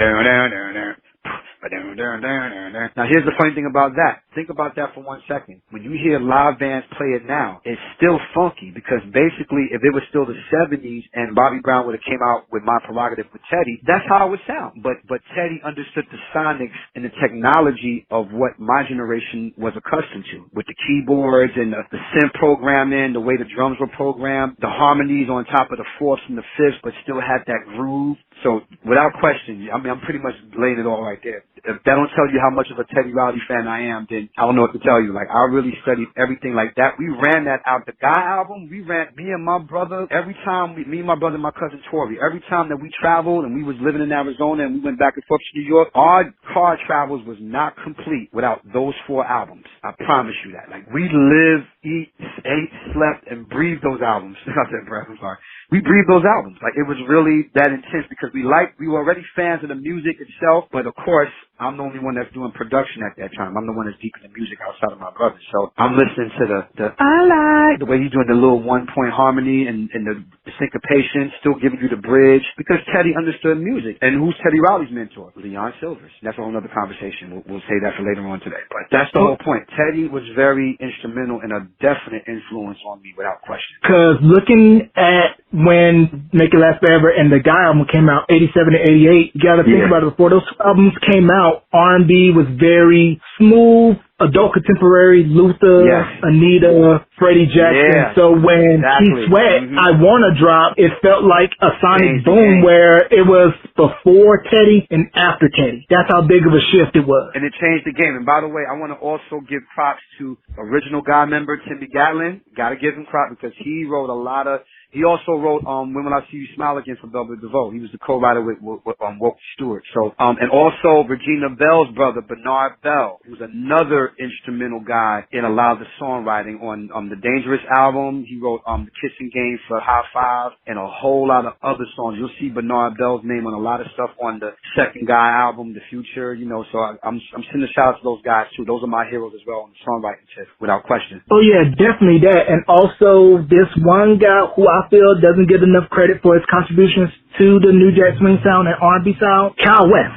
here's the funny thing about that. Think about that for 1 second. When you hear live bands play it now, it's still funky because basically, if it was still the 70s and Bobby Brown would have came out with My Prerogative with Teddy, that's how it would sound. But Teddy understood the sonics and the technology of what my generation was accustomed to, with the keyboards and the synth programming, the way the drums were programmed, the harmonies on top of the fourths and the fifths, but still had that groove. So without question, I mean, I'm pretty much laying it all right there. If that don't tell you how much of a Teddy Riley fan I am, then I don't know what to tell you. Like, I really studied everything like that. We ran that out. The Guy album, we ran, me and my brother, every time, me and my brother and my cousin Tori, every time that we traveled and we was living in Arizona and we went back and forth to New York, our car travels was not complete without those 4 albums. I promise you that. Like, we lived, ate, slept, and breathed those albums. I said, breath, I'm sorry. We breathed those albums. Like, it was really that intense because we were already fans of the music itself, but of course, I'm the only one that's doing production at that time. I'm the one that's deep in the music outside of my brother. So I'm listening to the way he's doing the little 1-point harmony and the syncopation, still giving you the bridge, because Teddy understood music. And who's Teddy Riley's mentor? Leon Silvers. That's a whole other conversation. We'll say that for later on today. But that's the whole point. Teddy was very instrumental and a definite influence on me without question. Because looking at when Make It Last Forever and the Guy album came out, 87 and 88, you got to think about it. Before those albums came out, R&B was very smooth, adult contemporary, Luther, Anita, Freddie Jackson. So when Keith Sweat, I Wanna Drop, it felt like a sonic boom where it was before Teddy and after Teddy. That's how big of a shift it was. And it changed the game. And by the way, I want to also give props to original Guy member Timmy Gatlin. Got to give him props because he wrote a lot of. He also wrote When Will I See You Smile Again for Velvet DeVoe. He was the co-writer with Wilkie Stewart. So and also Regina Bell's brother Bernard Bell, who's another instrumental guy in a lot of the songwriting on the Dangerous album. He wrote The Kissing Game for High Five and a whole lot of other songs. You'll see Bernard Bell's name on a lot of stuff on the second Guy album, The Future. You know, so I'm sending a shout out to those guys too. Those are my heroes as well on the songwriting tip, without question. Oh yeah, definitely that. And also this one guy who I feel doesn't get enough credit for his contributions to the New Jack Swing sound and R&B sound, Kyle West.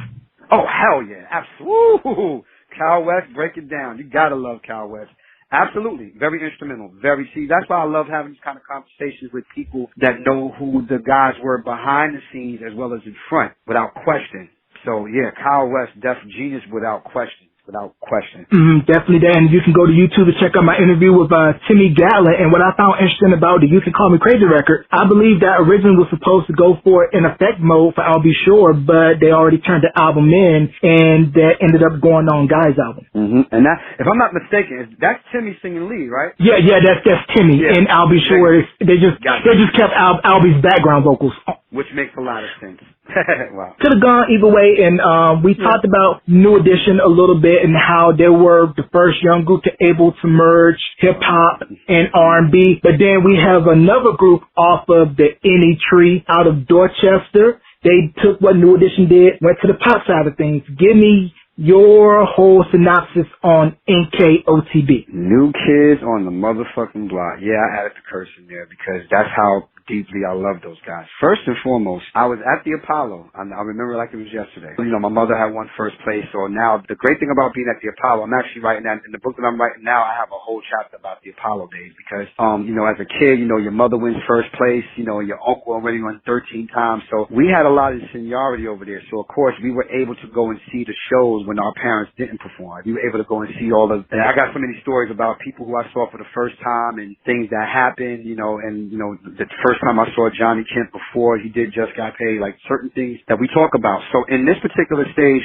Oh, hell yeah. Absolutely. Kyle West, break it down. You gotta love Kyle West. Absolutely. Very instrumental. See, that's why I love having these kind of conversations with people that know who the guys were behind the scenes as well as in front, without question. So yeah, Kyle West, genius without question. without question. Definitely that. And you can go to YouTube to check out my interview with Timmy Gatlin. And what I found interesting about the You Can Call Me Crazy record, I believe that originally was supposed to go for in effect mode for I'll Be Sure, but they already turned the album in, and that ended up going on Guy's album. And that, if I'm not mistaken, that's Timmy singing lead, right? Yeah, that's Timmy, and I'll Be Sure. They just kept Albie's background vocals, which makes a lot of sense. Wow. Could have gone either way, and we talked about New Edition a little bit and how they were the first young group to able to merge hip hop and R&B. But then we have another group off of the Any Tree out of Dorchester. They took what New Edition did, went to the pop side of things. Give me your whole synopsis on NKOTB. New Kids on the Motherfucking Block. Yeah, I added the curse in there because that's how deeply I love those guys. First and foremost, I was at the Apollo. I remember like it was yesterday. You know, my mother had won first place, so now the great thing about being at the Apollo, I'm actually writing that in the book that I'm writing now. I have a whole chapter about the Apollo days because, you know, as a kid, you know, your mother wins first place, you know, your uncle already won 13 times, so we had a lot of seniority over there. So of course, we were able to go and see the shows when our parents didn't perform. We were able to go and see all of. And I got so many stories about people who I saw for the first time and things that happened, you know, and you know, the first time I saw Johnny Kemp before he did Just Got Paid, like certain things that we talk about. So in this particular stage,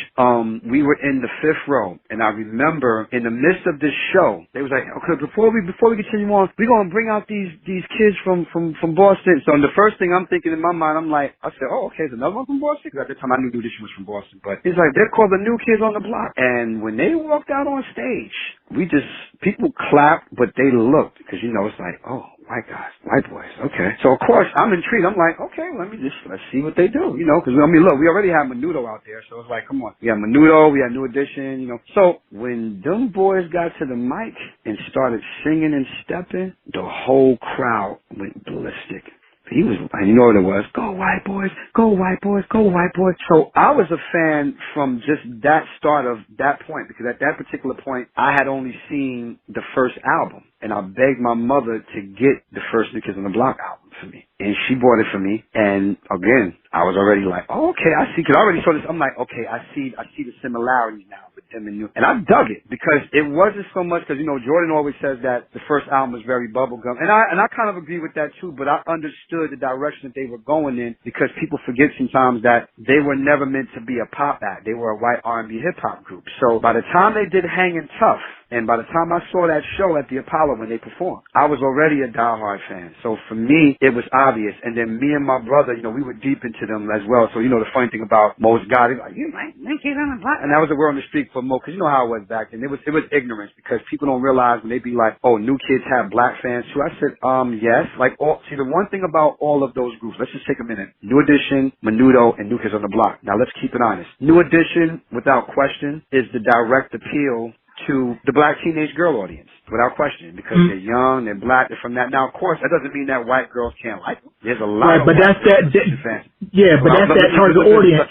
we were in the 5th row, and I remember in the midst of this show, they was like, okay, before we continue on, we're gonna bring out these kids from Boston. So the first thing I'm thinking in my mind, I'm like, I said, oh, okay, there's another one from Boston, because at the time I knew this was from Boston, but it's like they're called the New Kids on the Block. And when they walked out on stage, people clapped, but they looked, because you know it's like, oh, white guys, white boys, okay. So of course I'm intrigued. I'm like, okay, let's see what they do, you know, because I mean, look, we already have Menudo out there, so it's like, come on, we have Menudo, we have New Edition, you know. So when them boys got to the mic and started singing and stepping, the whole crowd went ballistic. He was, and you know what it was, go white boys, go white boys, go white boys. So I was a fan from just that start of that point, because at that particular point, I had only seen the first album, and I begged my mother to get the first New Kids on the Block album for me. And she bought it for me, and again, I was already like, oh, okay, I see, because I already saw this, I'm like, okay, I see the similarities now with them and New. And I dug it, because it wasn't so much, because, you know, Jordan always says that the first album was very bubblegum, and I kind of agree with that too, but I understood the direction that they were going in, because people forget sometimes that they were never meant to be a pop act. They were a white R&B hip-hop group. So by the time they did Hangin' Tough, and by the time I saw that show at the Apollo when they performed, I was already a diehard fan. So for me, it was obvious. And then me and my brother, you know, we were deep into them as well. So, you know, the funny thing about most guys, they're like, you like Kids on the Block? And that was the word on the street for most, because you know how it was back then. It was ignorance, because people don't realize when they be like, oh, New Kids have black fans too. I said, yes. Like, see, the one thing about all of those groups, let's just take a minute. New Edition, Menudo, and New Kids on the Block. Now let's keep it honest. New Edition, without question, is the direct appeal to the black teenage girl audience, without question, because they're young, they're black, they're from that. Now, of course, that doesn't mean that white girls can't like them. There's a lot of but that's that fans. Yeah, but that's that target audience.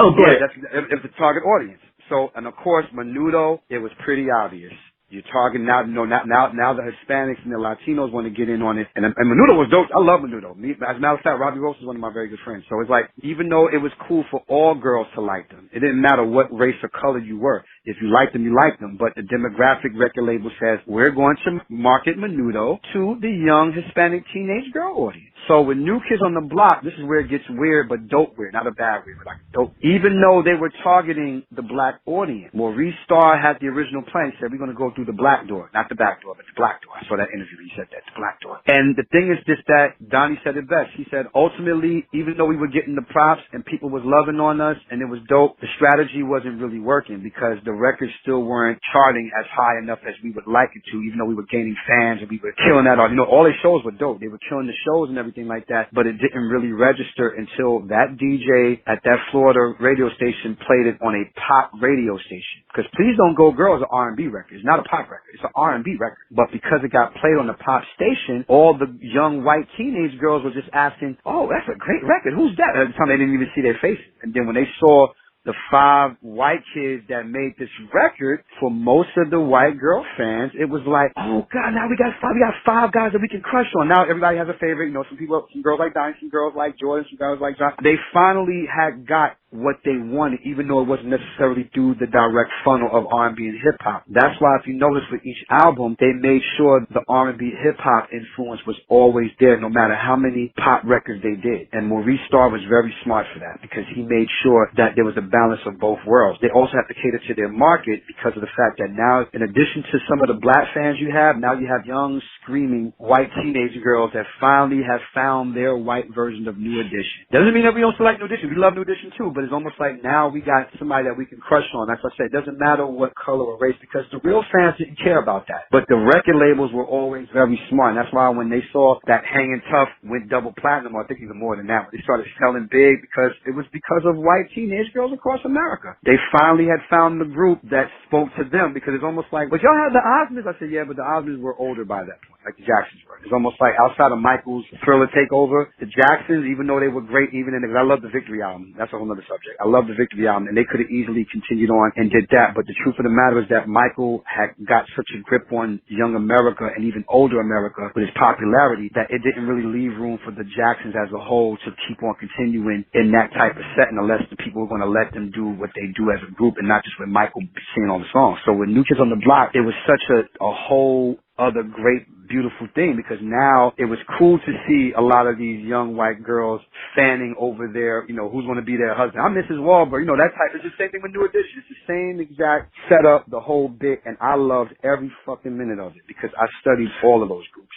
Oh, go ahead. That's the target audience. So, and of course, Menudo, it was pretty obvious. You're talking now, you know, now the Hispanics and the Latinos want to get in on it. And Menudo was dope. I love Menudo. As a matter of fact, Robbie Rose is one of my very good friends. So it's like, even though it was cool for all girls to like them, it didn't matter what race or color you were. If you liked them, you liked them. But the demographic record label says, we're going to market Menudo to the young Hispanic teenage girl audience. So with New Kids on the Block, this is where it gets weird, but dope weird. Not a bad weird, but like dope. Even though they were targeting the black audience, Maurice Starr had the original plan. He said, we're going to go through the black door. Not the back door, but the black door. I saw that interview. He said that, the black door. And the thing is just that Donnie said it best. He said, ultimately, even though we were getting the props and people was loving on us and it was dope, the strategy wasn't really working, because the records still weren't charting as high enough as we would like it to, even though we were gaining fans and we were killing that. You know, all their shows were dope. They were killing the shows and everything like that, but it didn't really register until that DJ at that Florida radio station played it on a pop radio station. Because Please Don't Go Girl is an R&B record. It's not a pop record. It's an R&B record. But because it got played on the pop station, all the young white teenage girls were just asking, oh, that's a great record. Who's that? At the time, they didn't even see their faces. And then when they saw the 5 white kids that made this record, for most of the white girl fans, it was like, oh God, now we got 5 guys that we can crush on. Now everybody has a favorite. You know, some girls like Donnie, some girls like Jordan, some girls like John. They finally had got what they wanted, even though it wasn't necessarily through the direct funnel of R&B and hip hop. That's why if you notice with each album, they made sure the R&B hip hop influence was always there, no matter how many pop records they did. And Maurice Starr was very smart for that because he made sure that there was a balance of both worlds. They also have to cater to their market because of the fact that now, in addition to some of the black fans you have, now you have young, screaming white teenage girls that finally have found their white version of New Edition. Doesn't mean that we don't select New Edition. We love New Edition too, but it's almost like now we got somebody that we can crush on. That's what I said. It doesn't matter what color or race because the real fans didn't care about that. But the record labels were always very smart. And that's why when they saw that Hangin' Tough went double platinum, or I think even more than that, they started selling big because it was because of white teenage girls across America. They finally had found the group that spoke to them because it's almost like, but y'all had the Osmonds? I said, yeah, but the Osmonds were older by that point, like the Jacksons were. It's almost like outside of Michael's Thriller takeover, the Jacksons, even though they were great, even in the, I love the Victory album. That's a whole other subject. I love the Victory album, and they could have easily continued on and did that. But the truth of the matter is that Michael had got such a grip on young America and even older America with his popularity that it didn't really leave room for the Jacksons as a whole to keep on continuing in that type of setting unless the people were going to let them do what they do as a group and not just with Michael singing all the songs. So with New Kids on the Block, it was such a whole other great, beautiful thing because now it was cool to see a lot of these young white girls fanning over their, you know, who's going to be their husband. I'm Mrs. Wahlberg, you know, that type. It's the same thing with New Edition. It's the same exact setup, the whole bit, and I loved every fucking minute of it because I studied all of those groups.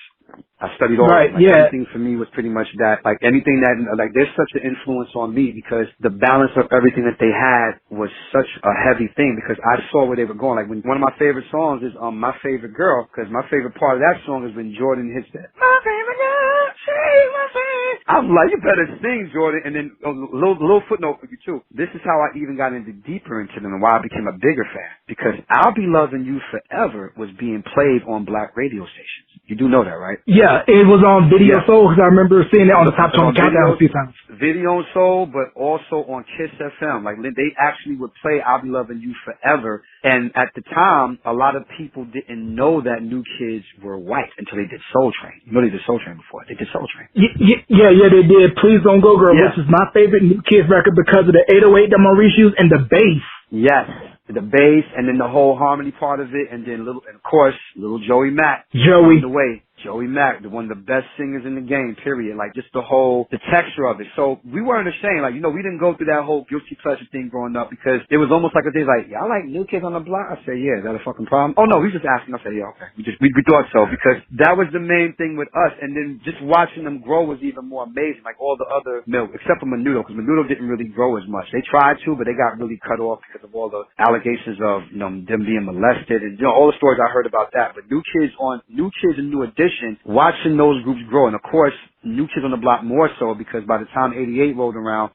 I studied all of them. Everything for me was pretty much that. Like anything that, like there's such an influence on me because the balance of everything that they had was such a heavy thing because I saw where they were going. Like when one of my favorite songs is My Favorite Girl because my favorite part of that song is when Jordan hits that. My favorite girl, she's my favorite. I was like, you better sing, Jordan. And then a little footnote for you too. This is how I even got into deeper into them and why I became a bigger fan because I'll Be Loving You Forever was being played on black radio stations. You do know that, right? Yeah, it was on Video Soul because I remember seeing it on the Top 20 Countdown a few times. Video Soul, but also on Kiss FM. Like they actually would play "I'll Be Loving You Forever," and at the time, a lot of people didn't know that New Kids were white until they did Soul Train. You know they did Soul Train before. They did Soul Train. Yeah, they did. Please Don't Go, Girl, which is my favorite New Kids record because of the 808 that Maurice used and the bass. Yes. The bass and then the whole harmony part of it and then and of course, little Joey Mack. Joey. The way. Joey Mack, one of the best singers in the game, period. Like, just the texture of it. So, we weren't ashamed. Like, you know, we didn't go through that whole guilty pleasure thing growing up because it was almost like a thing like, y'all like New Kids on the Block? I say, yeah, is that a fucking problem? Oh, no, we just asking. I say, yeah, okay. We thought so because that was the main thing with us. And then just watching them grow was even more amazing. Like, all the other, except for Menudo, because Menudo didn't really grow as much. They tried to, but they got really cut off because of all the allegations of, you know, them being molested and, you know, all the stories I heard about that. But New Kids and New Edition, watching those groups grow, and of course, New Kids on the Block more so because by the time 88 rolled around,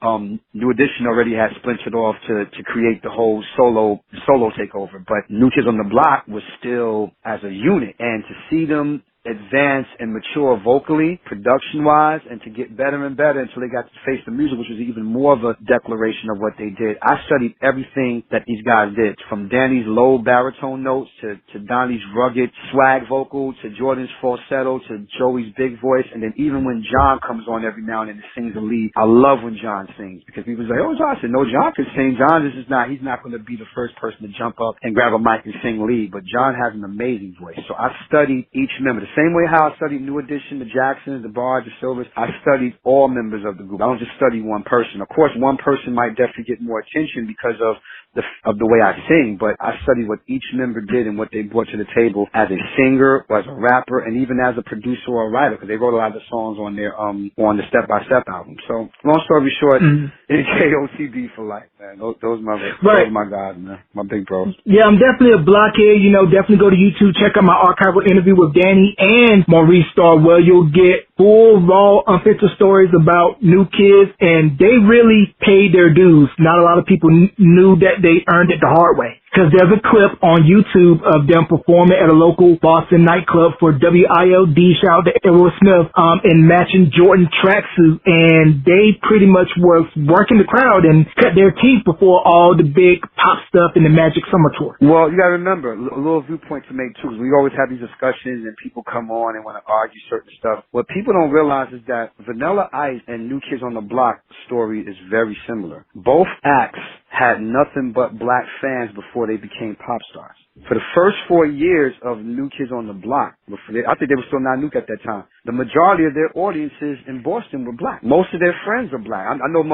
New Edition already had splintered off to create the whole solo takeover. But New Kids on the Block was still as a unit, and to see them advance and mature vocally, production-wise, and to get better and better until they got to face the music, which was even more of a declaration of what they did. I studied everything that these guys did, from Danny's low baritone notes to Donnie's rugged swag vocal to Jordan's falsetto to Joey's big voice, and then even when John comes on every now and then and sings a lead, I love when John sings because people say, oh, John. I said, no, John can sing. John is just he's not going to be the first person to jump up and grab a mic and sing lead, but John has an amazing voice. So I studied each member. The same way how I studied New Edition, the Jacksons, the Bards, the Slyvers, I studied all members of the group. I don't just study one person. Of course, one person might definitely get more attention because of the way I sing, but I studied what each member did and what they brought to the table as a singer, or as a rapper, and even as a producer or a writer, because they wrote a lot of the songs on their on the Step by Step album. So, long story short, NKOTB for life, man. Those are my guys, man. My big bros. Yeah, I'm definitely a blockhead. You know, definitely go to YouTube, check out my archival interview with Danny and Maurice Starr, where you'll get full, raw, unfiltered stories about New Kids, and they really paid their dues. Not a lot of people knew that they earned it the hard way. Because there's a clip on YouTube of them performing at a local Boston nightclub for WILD, shout out to Errol Smith, in matching Jordan tracksuit, and they pretty much were working the crowd and cut their teeth before all the big pop stuff in the Magic Summer Tour. Well, you gotta remember, a little viewpoint to make too, is we always have these discussions and people come on and want to argue certain stuff. What people don't realize is that Vanilla Ice and New Kids on the Block story is very similar. Both acts had nothing but black fans before they became pop stars. For the first 4 years of New Kids on the Block, I think they were still not Nuke at that time, the majority of their audiences in Boston were black. Most of their friends are black. I know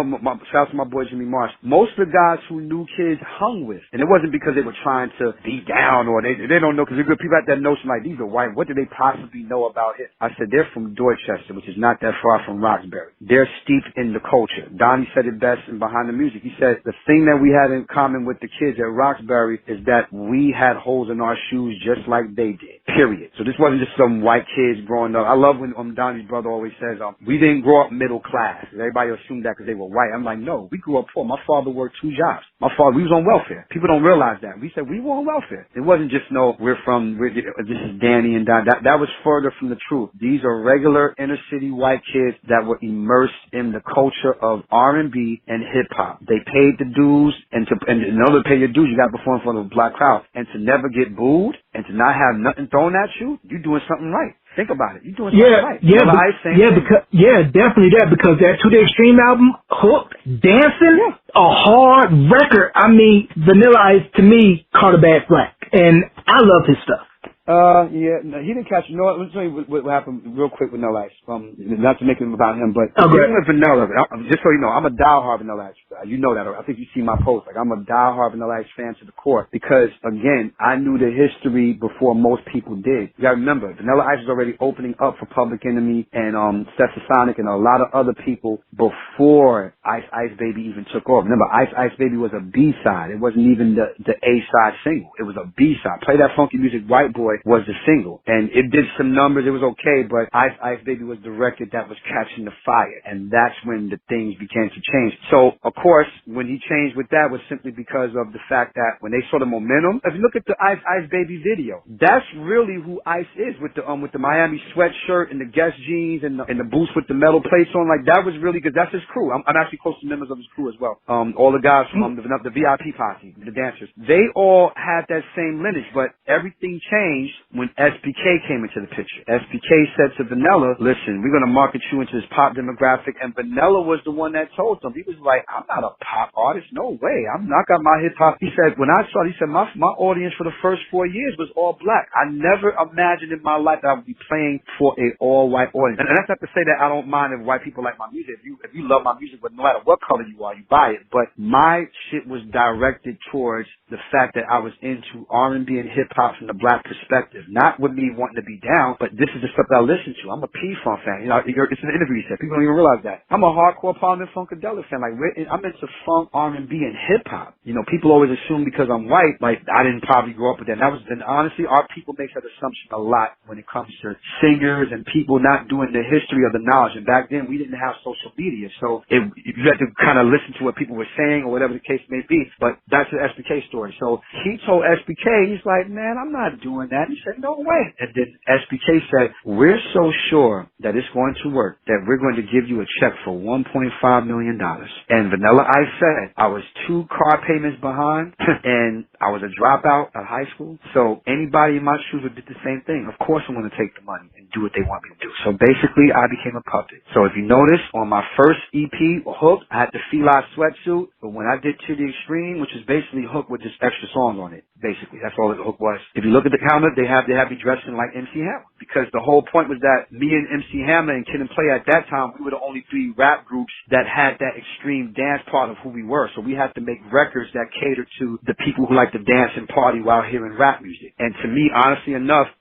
shout out to my boy Jimmy Marsh. Most of the guys who New Kids hung with, and it wasn't because they were trying to be down or they don't know, because good people had that notion like, these are white. What do they possibly know about it? I said, they're from Dorchester, which is not that far from Roxbury. They're steeped in the culture. Donnie said it best in Behind the Music. He said, the thing that we had in common with the kids at Roxbury is that we had holes in our shoes just like they did, period. So this wasn't just some white kids growing up. I love when Donnie's brother always says, we didn't grow up middle class. Everybody assumed that because they were white. I'm like, no, we grew up poor. My father worked 2 jobs. We was on welfare. People don't realize that. We said we were on welfare. It wasn't just, no, this is Danny and Don. That was further from the truth. These are regular inner city white kids that were immersed in the culture of R&B and hip hop. They paid the dues, and in order to pay your dues, you got to perform in front of a black crowd. And to never get booed and to not have nothing thrown at you, you're doing something right. Think about it. You're doing something right. Definitely that, because that To The Extreme album, Hooked, Dancing, a hard record. I mean, Vanilla Ice, to me, caught a bad flack, and I love his stuff. No, he didn't catch it. No, let me tell you what happened real quick with Vanilla Ice. Not to make it about him, but with Vanilla, just so you know, I'm a diehard Vanilla Ice. You know that. I think you see my post. Like, I'm a diehard Vanilla Ice fan to the core because, again, I knew the history before most people did. You gotta remember, Vanilla Ice was already opening up for Public Enemy and Stetsasonic and a lot of other people before Ice Baby even took off. Remember, Ice Baby was a B-side. It wasn't even the A-side single. It was a B-side. Play That Funky Music, White Boy was the single, and it did some numbers. It was okay, but Ice Baby was the record that was catching the fire, and that's when the things began to change. So, of course, when he changed with that was simply because of the fact that when they saw the momentum. If you look at the Ice Baby video, that's really who Ice is with the Miami sweatshirt and the Guess jeans and the boots with the metal plates on. Like, that was really good. That's his crew. I'm actually close to members of his crew as well. All the guys from the VIP posse, the dancers, they all had that same lineage, but everything changed when SBK came into the picture. SBK said to Vanilla, listen, we're going to market you into this pop demographic, and Vanilla was the one that told them. He was like, I'm not a pop artist. No way. I'm not got my hip hop. He said, when I started, he said, my audience for the first 4 years was all black. I never imagined in my life that I would be playing for a all white audience. And that's not to say that I don't mind if white people like my music. If you love my music, but no matter what color you are, you buy it. But my shit was directed towards the fact that I was into R&B and hip hop from the black perspective. Not with me wanting to be down, but this is the stuff that I listen to. I'm a P-Funk fan. You know, it's an interview you said. People don't even realize that. I'm a hardcore Parliament Funkadelic fan. Like, I'm into funk, R&B, and hip-hop. You know, people always assume because I'm white, like, I didn't probably grow up with that. And honestly, our people make that assumption a lot when it comes to singers and people not doing the history of the knowledge. And back then, we didn't have social media, so you had to kind of listen to what people were saying or whatever the case may be. But that's the SBK story. So he told SBK, he's like, man, I'm not doing that. He said, no way. And then SBK said, we're so sure that it's going to work that we're going to give you a check for $1.5 million. And Vanilla Ice said, I was 2 car payments behind and I was a dropout of high school. So anybody in my shoes would do the same thing. Of course I'm going to take the money and do what they want me to do. So basically I became a puppet. So if you notice, on my first EP, Hook, I had the Fila sweatsuit. But when I did To The Extreme, which is basically Hook with just extra songs on it, basically. That's all the Hook was. If you look at the counter, they have me dressing like MC Hammer. Because the whole point was that me and MC Hammer and Kid and Play at that time, we were the only 3 rap groups that had that extreme dance part of who we were. So we had to make records that catered to the people who like to dance and party while hearing rap music. And to me, honestly enough,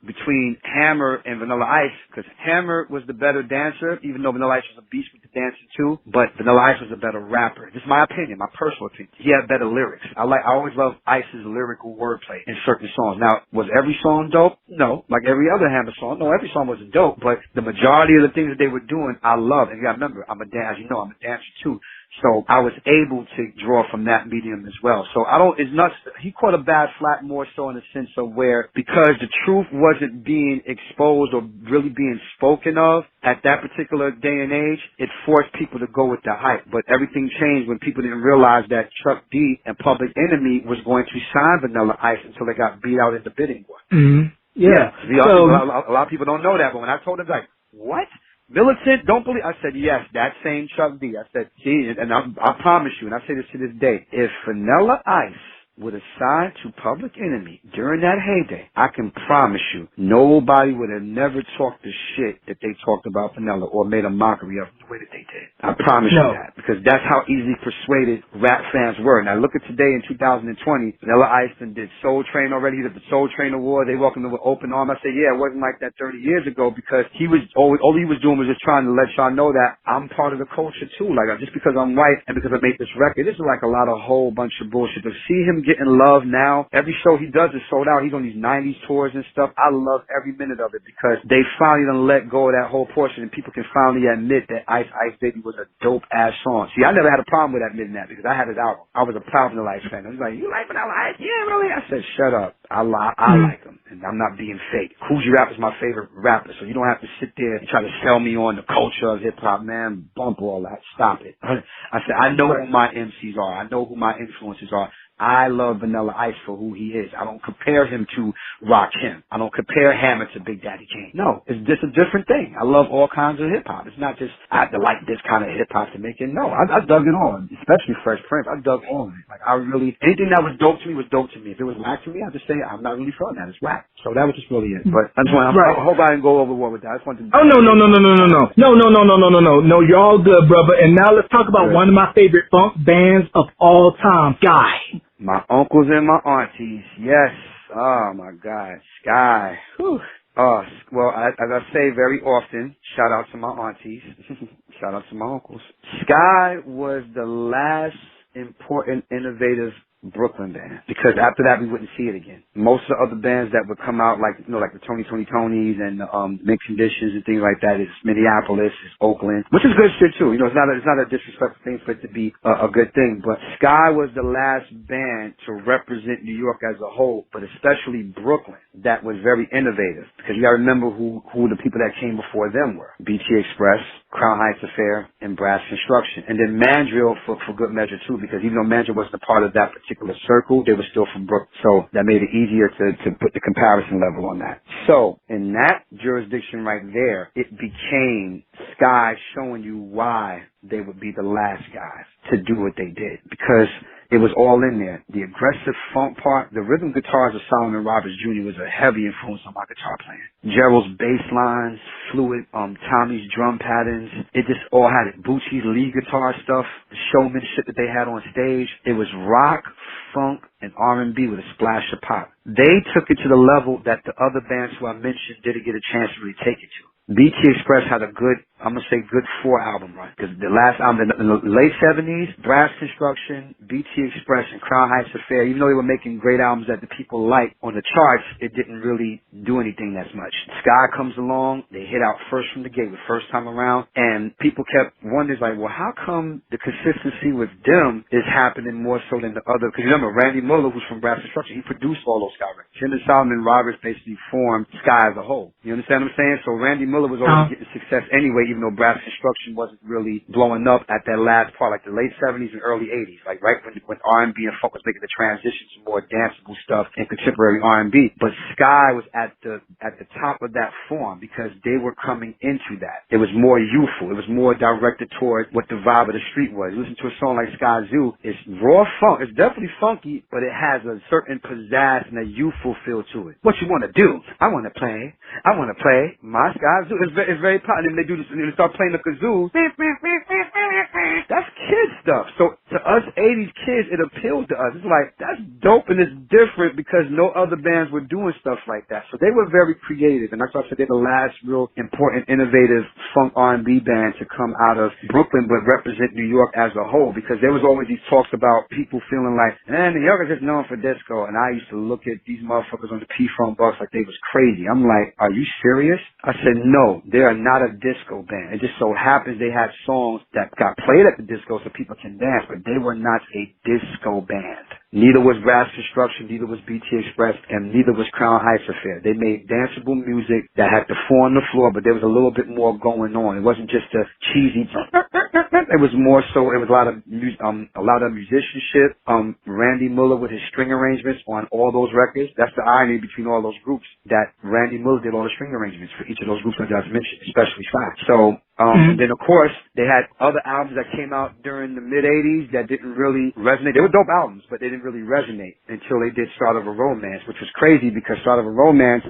between Hammer and Vanilla Ice, because Hammer was the better dancer, even though Vanilla Ice was a beast with the dancing too, but Vanilla Ice was a better rapper. This is my opinion, my personal opinion. He had better lyrics. I always loved Ice's lyrical wordplay in certain songs. Now, was every song dope? No. Like every other Hammer song? No, every song wasn't dope, but the majority of the things that they were doing, I loved. And you gotta remember, as you know, I'm a dancer too. So I was able to draw from that medium as well. So he caught a bad flat more so in the sense of where, because the truth wasn't being exposed or really being spoken of at that particular day and age, it forced people to go with the hype. But everything changed when people didn't realize that Chuck D and Public Enemy was going to sign Vanilla Ice until they got beat out in the bidding war. Mm-hmm. Yeah. A lot of people don't know that, but when I told them, like, what? Militant, don't believe. I said, yes, that same Chuck D. I said, see, and I promise you, and I say this to this day, if Vanilla Ice would have signed to Public Enemy during that heyday, I can promise you, nobody would have never talked the shit that they talked about Vanilla or made a mockery of the way that they did. I promise you that, because that's how easily persuaded rap fans were. Now look at today in 2020, Vanilla Ice did Soul Train already. He did the Soul Train Award. They welcomed him with open arms. I said, yeah, it wasn't like that 30 years ago, because he was all he was doing was just trying to let y'all know that I'm part of the culture too. Like, just because I'm white and because I made this record, this is like a lot of whole bunch of bullshit. To see him getting love now, every show he does is sold out. He's on these 90s tours and stuff. I love every minute of it, because they finally done let go of that whole portion, and people can finally admit that Ice Ice Baby was a dope ass song. See, I never had a problem with admitting that, because I had his album. I was a proud Vanilla Ice fan. I was like, you like Vanilla Ice? Yeah, really? I said, shut up. I like him, and I'm not being fake. Coogee Rap is my favorite rapper, so you don't have to sit there and try to sell me on the culture of hip hop, man. Bump all that. Stop it. I said, I know who my MCs are. I know who my influences are. I love Vanilla Ice for who he is. I don't compare him to Rakim. I don't compare Hammer to Big Daddy Kane. No, it's just a different thing. I love all kinds of hip hop. It's not just I have to like this kind of hip hop to make it. No, I dug it all, especially Fresh Prince. I dug all of it. Like, anything that was dope to me was dope to me. If it was whack to me, I'd just say I'm not really feeling that. It's whack. So that was just really it. But I hope I didn't go overboard with that. I just wanted to. Oh no, you're all good, brother. And now let's talk about one of my favorite funk bands of all time, Skyy. My uncles and my aunties, yes. Oh my God, Skyy. Whew. Well, as I say very often, shout out to my aunties, shout out to my uncles. Skyy was the last important, innovative Brooklyn band, because after that we wouldn't see it again. Most of the other bands that would come out, like like the Tony Tonys and Mint Conditions and things like that, is Minneapolis, is Oakland, which is good shit too. It's not a disrespectful thing for it to be a good thing. But Skyy was the last band to represent New York as a whole, but especially Brooklyn, that was very innovative. Because you got to remember who the people that came before them were: BT Express, Crown Heights Affair, and Brass Construction, and then Mandrill for good measure too. Because even though Mandrill wasn't a part of that particular circle, they were still from Brooklyn, so that made it easier to put the comparison level on that. So in that jurisdiction right there, it became Skyy showing you why they would be the last guys to do what they did, because it was all in there. The aggressive funk part, the rhythm guitars of Solomon Roberts Jr. was a heavy influence on my guitar playing. Gerald's bass lines, fluid, Tommy's drum patterns, it just all had it. Bootsy's lead guitar stuff, the showmanship that they had on stage, it was rock, funk, and R&B with a splash of pop. They took it to the level that the other bands who I mentioned didn't get a chance to really take it to. BT Express had a good 4-album run. Because the last album, in the late 70s, Brass Construction, BT Express, and Crown Heights Affair, even though they were making great albums that the people liked on the charts, it didn't really do anything as much. Skyy comes along, they hit out first from the gate, the first time around, and people kept wondering, like, well, how come the consistency with them is happening more so than the other? Because remember, Randy Muller, who's from Brass Construction, he produced all those Skyy records. Him and Solomon Roberts basically formed Skyy as a whole. You understand what I'm saying? So Randy Muller was already getting success anyway, even though Brass Construction wasn't really blowing up at that last part, like the late 70s and early 80s, like right when R&B and funk was making the transition to more danceable stuff and contemporary R&B. But Skyy was at the top of that form because they were coming into that. It was more youthful. It was more directed toward what the vibe of the street was. You listen to a song like Sky Zoo, it's raw funk. It's definitely funky, but it has a certain pizzazz and a youthful feel to it. What you want to do? I want to play my Sky Zoo. It's very popular. And they do this, and they start playing the kazoo. That's kid stuff. So to us 80s kids, it appealed to us. It's like, that's dope and it's different because no other bands were doing stuff like that. So they were very creative, and that's why I said they're the last real important, innovative funk R&B band to come out of Brooklyn but represent New York as a whole, because there was always these talks about people feeling like, New York is just known for disco, and I used to look at these motherfuckers on the P-Funk bus like they was crazy. I'm like, are you serious? I said, no, they are not a disco band. It just so happens they had songs that got played at the disco so people can dance, but they were not a disco band. Neither was Brass Construction, neither was BT Express, and neither was Crown Heights Affair. They made danceable music that had the four on the floor, but there was a little bit more going on. It wasn't just a cheesy. It was more so. It was a lot of musicianship. Randy Muller with his string arrangements on all those records. That's the irony between all those groups, that Randy Muller did all the string arrangements for each of those groups I just mentioned, especially Skyy. So. Then of course they had other albums that came out during the mid '80s that didn't really resonate. They were dope albums, but they didn't really resonate until they did Start of a Romance, which was crazy because Start of a Romance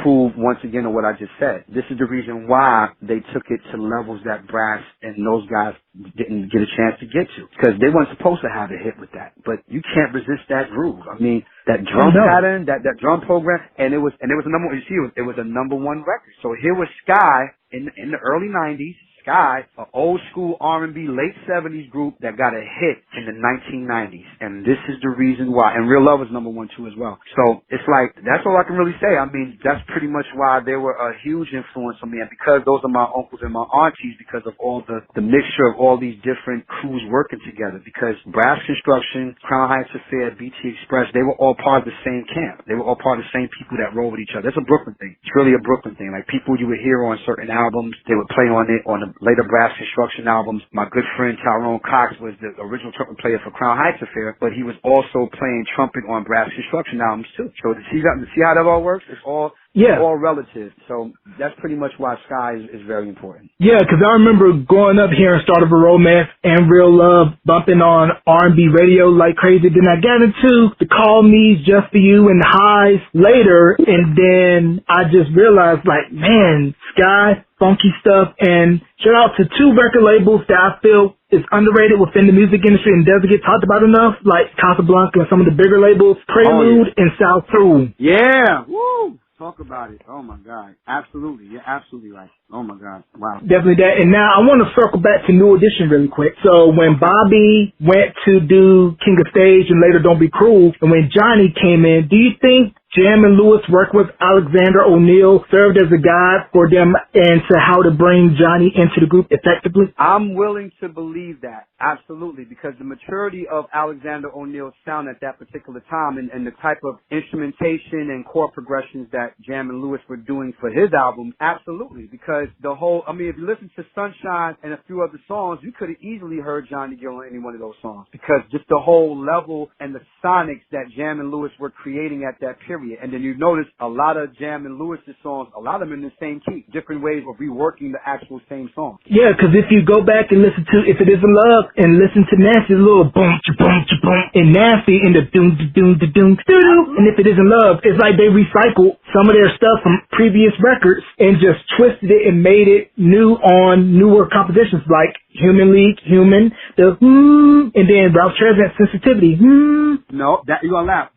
proved once again what I just said. This is the reason why they took it to levels that Brass and those guys didn't get a chance to get to, because they weren't supposed to have a hit with that. But you can't resist that groove. I mean, that drum pattern, that drum program, and it was a number. You see, it was a #1 record. So here was Skyy in the early '90s. Skyy, an old school R&B late '70s group that got a hit in the 1990s, and this is the reason why. And Real Love was #1 too as well. So it's like, that's all I can really say. I mean, that's pretty much why they were a huge influence on me, and because those are my uncles and my aunties, because of all the mixture of all these different crews working together. Because Brass Construction, Crown Heights Affair, BT Express, they were all part of the same camp. They were all part of the same people that roll with each other. That's a Brooklyn thing. It's really a Brooklyn thing. Like, people you would hear on certain albums, they would play on it on the later Brass Construction albums. My good friend Tyrone Cox was the original trumpet player for Crown Heights Affair, but he was also playing trumpet on Brass Construction albums too. So to see how that all works, it's all relative. So that's pretty much why Skyy is very important. Yeah, because I remember growing up hearing Start of a Romance and Real Love bumping on R&B radio like crazy. Then I got into the Call Me's, Just For You, and the Highs later, and then I just realized, like, man, Skyy, funky stuff. And shout out to two record labels that I feel is underrated within the music industry and doesn't get talked about enough, like Casablanca and some of the bigger labels, Prelude and South Tool. Yeah, woo! Talk about it. Oh, my God. Absolutely. You're absolutely right. Oh, my God. Wow. Definitely that. And now I want to circle back to New Edition really quick. So when Bobby went to do King of Stage and later Don't Be Cruel, and when Johnny came in, do you think Jam and Lewis worked with Alexander O'Neal served as a guide for them and to how to bring Johnny into the group effectively? I'm willing to believe that. Absolutely. Because the maturity of Alexander O'Neal's sound at that particular time and the type of instrumentation and chord progressions that Jam and Lewis were doing for his album, absolutely. Because the whole, I mean, if you listen to Sunshine and a few other songs, you could have easily heard Johnny Gill on any one of those songs. Because just the whole level and the sonics that Jam and Lewis were creating at that period. And then you notice a lot of Jam and Lewis's songs, a lot of them in the same key, different ways of reworking the actual same song. Yeah, because if you go back and listen to If It Isn't Love and listen to Nancy's little boom, boom, boom, and Nancy in the doom, doom, doom, doom, and If It Isn't Love, it's like they recycled some of their stuff from previous records and just twisted it and made it new on newer compositions like Human League, Human, the and then Ralph Tresvant, Sensitivity. No, that you're gonna laugh.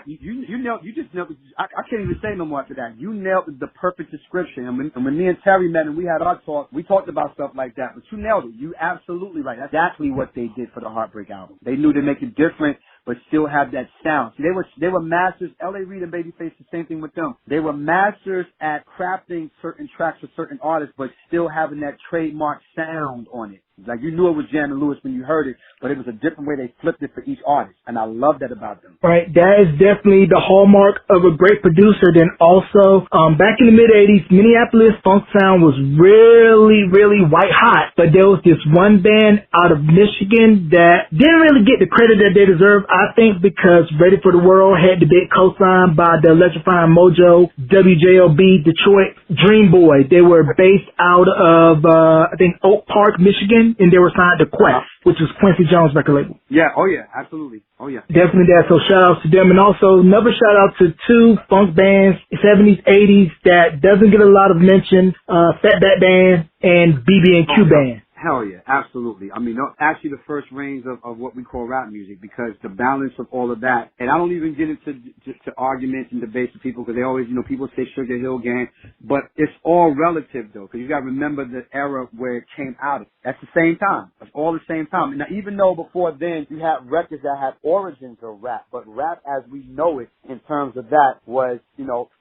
You nailed. You just nailed. I can't even say no more after that. You nailed the perfect description. And when me and Terry met and we had our talk, we talked about stuff like that. But you nailed it. You absolutely right. That's exactly what they did for the Heartbreak album. They knew to make it different, but still have that sound. See, they were masters. L.A. Reid and Babyface, the same thing with them. They were masters at crafting certain tracks for certain artists, but still having that trademark sound on it. Like, you knew it was Jam and Lewis when you heard it, but it was a different way they flipped it for each artist, and I love that about them. Right, that is definitely the hallmark of a great producer. Then also, back in the mid-'80s, Minneapolis funk sound was really, really white hot, but there was this one band out of Michigan that didn't really get the credit that they deserve, I think, because Ready for the World had the big cosign by the electrifying Mojo, WJLB, Detroit, Dream Boy. They were based out of, I think, Oak Park, Michigan, and they were signed to Quest, which was Quincy Jones' record label. Yeah, oh yeah, absolutely. Oh yeah. Definitely that. So shout outs to them. And also another shout out to two funk bands, 70s, 80s, that doesn't get a lot of mention, Fatback Band and BB&Q Band. Hell yeah, absolutely. I mean, actually the first reigns of what we call rap music, because the balance of all of that, and I don't even get into to arguments and debates with people, because they always, people say Sugar Hill Gang, but it's all relative though, because you got to remember the era where it came out of. That's the same time. It's all the same time. And now, even though before then you had records that had origins of rap, but rap as we know it in terms of that was,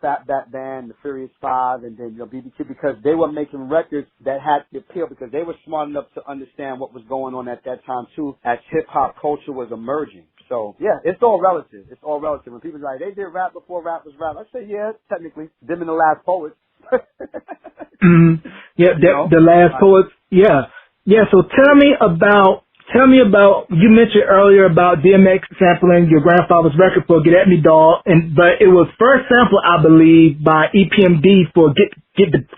Fatback Band, the Furious Five, and then, BB&Q, because they were making records that had the appeal, because they were smart enough to understand what was going on at that time too, as hip hop culture was emerging. So yeah, it's all relative. It's all relative. When people are like, they did rap before rap was rap, I say, yeah, technically, them and the last poets. Yeah, the last poets. Yeah, yeah. So tell me about. You mentioned earlier about DMX sampling your grandfather's record for "Get at Me, Dawg," but it was first sampled, I believe, by EPMD for "Get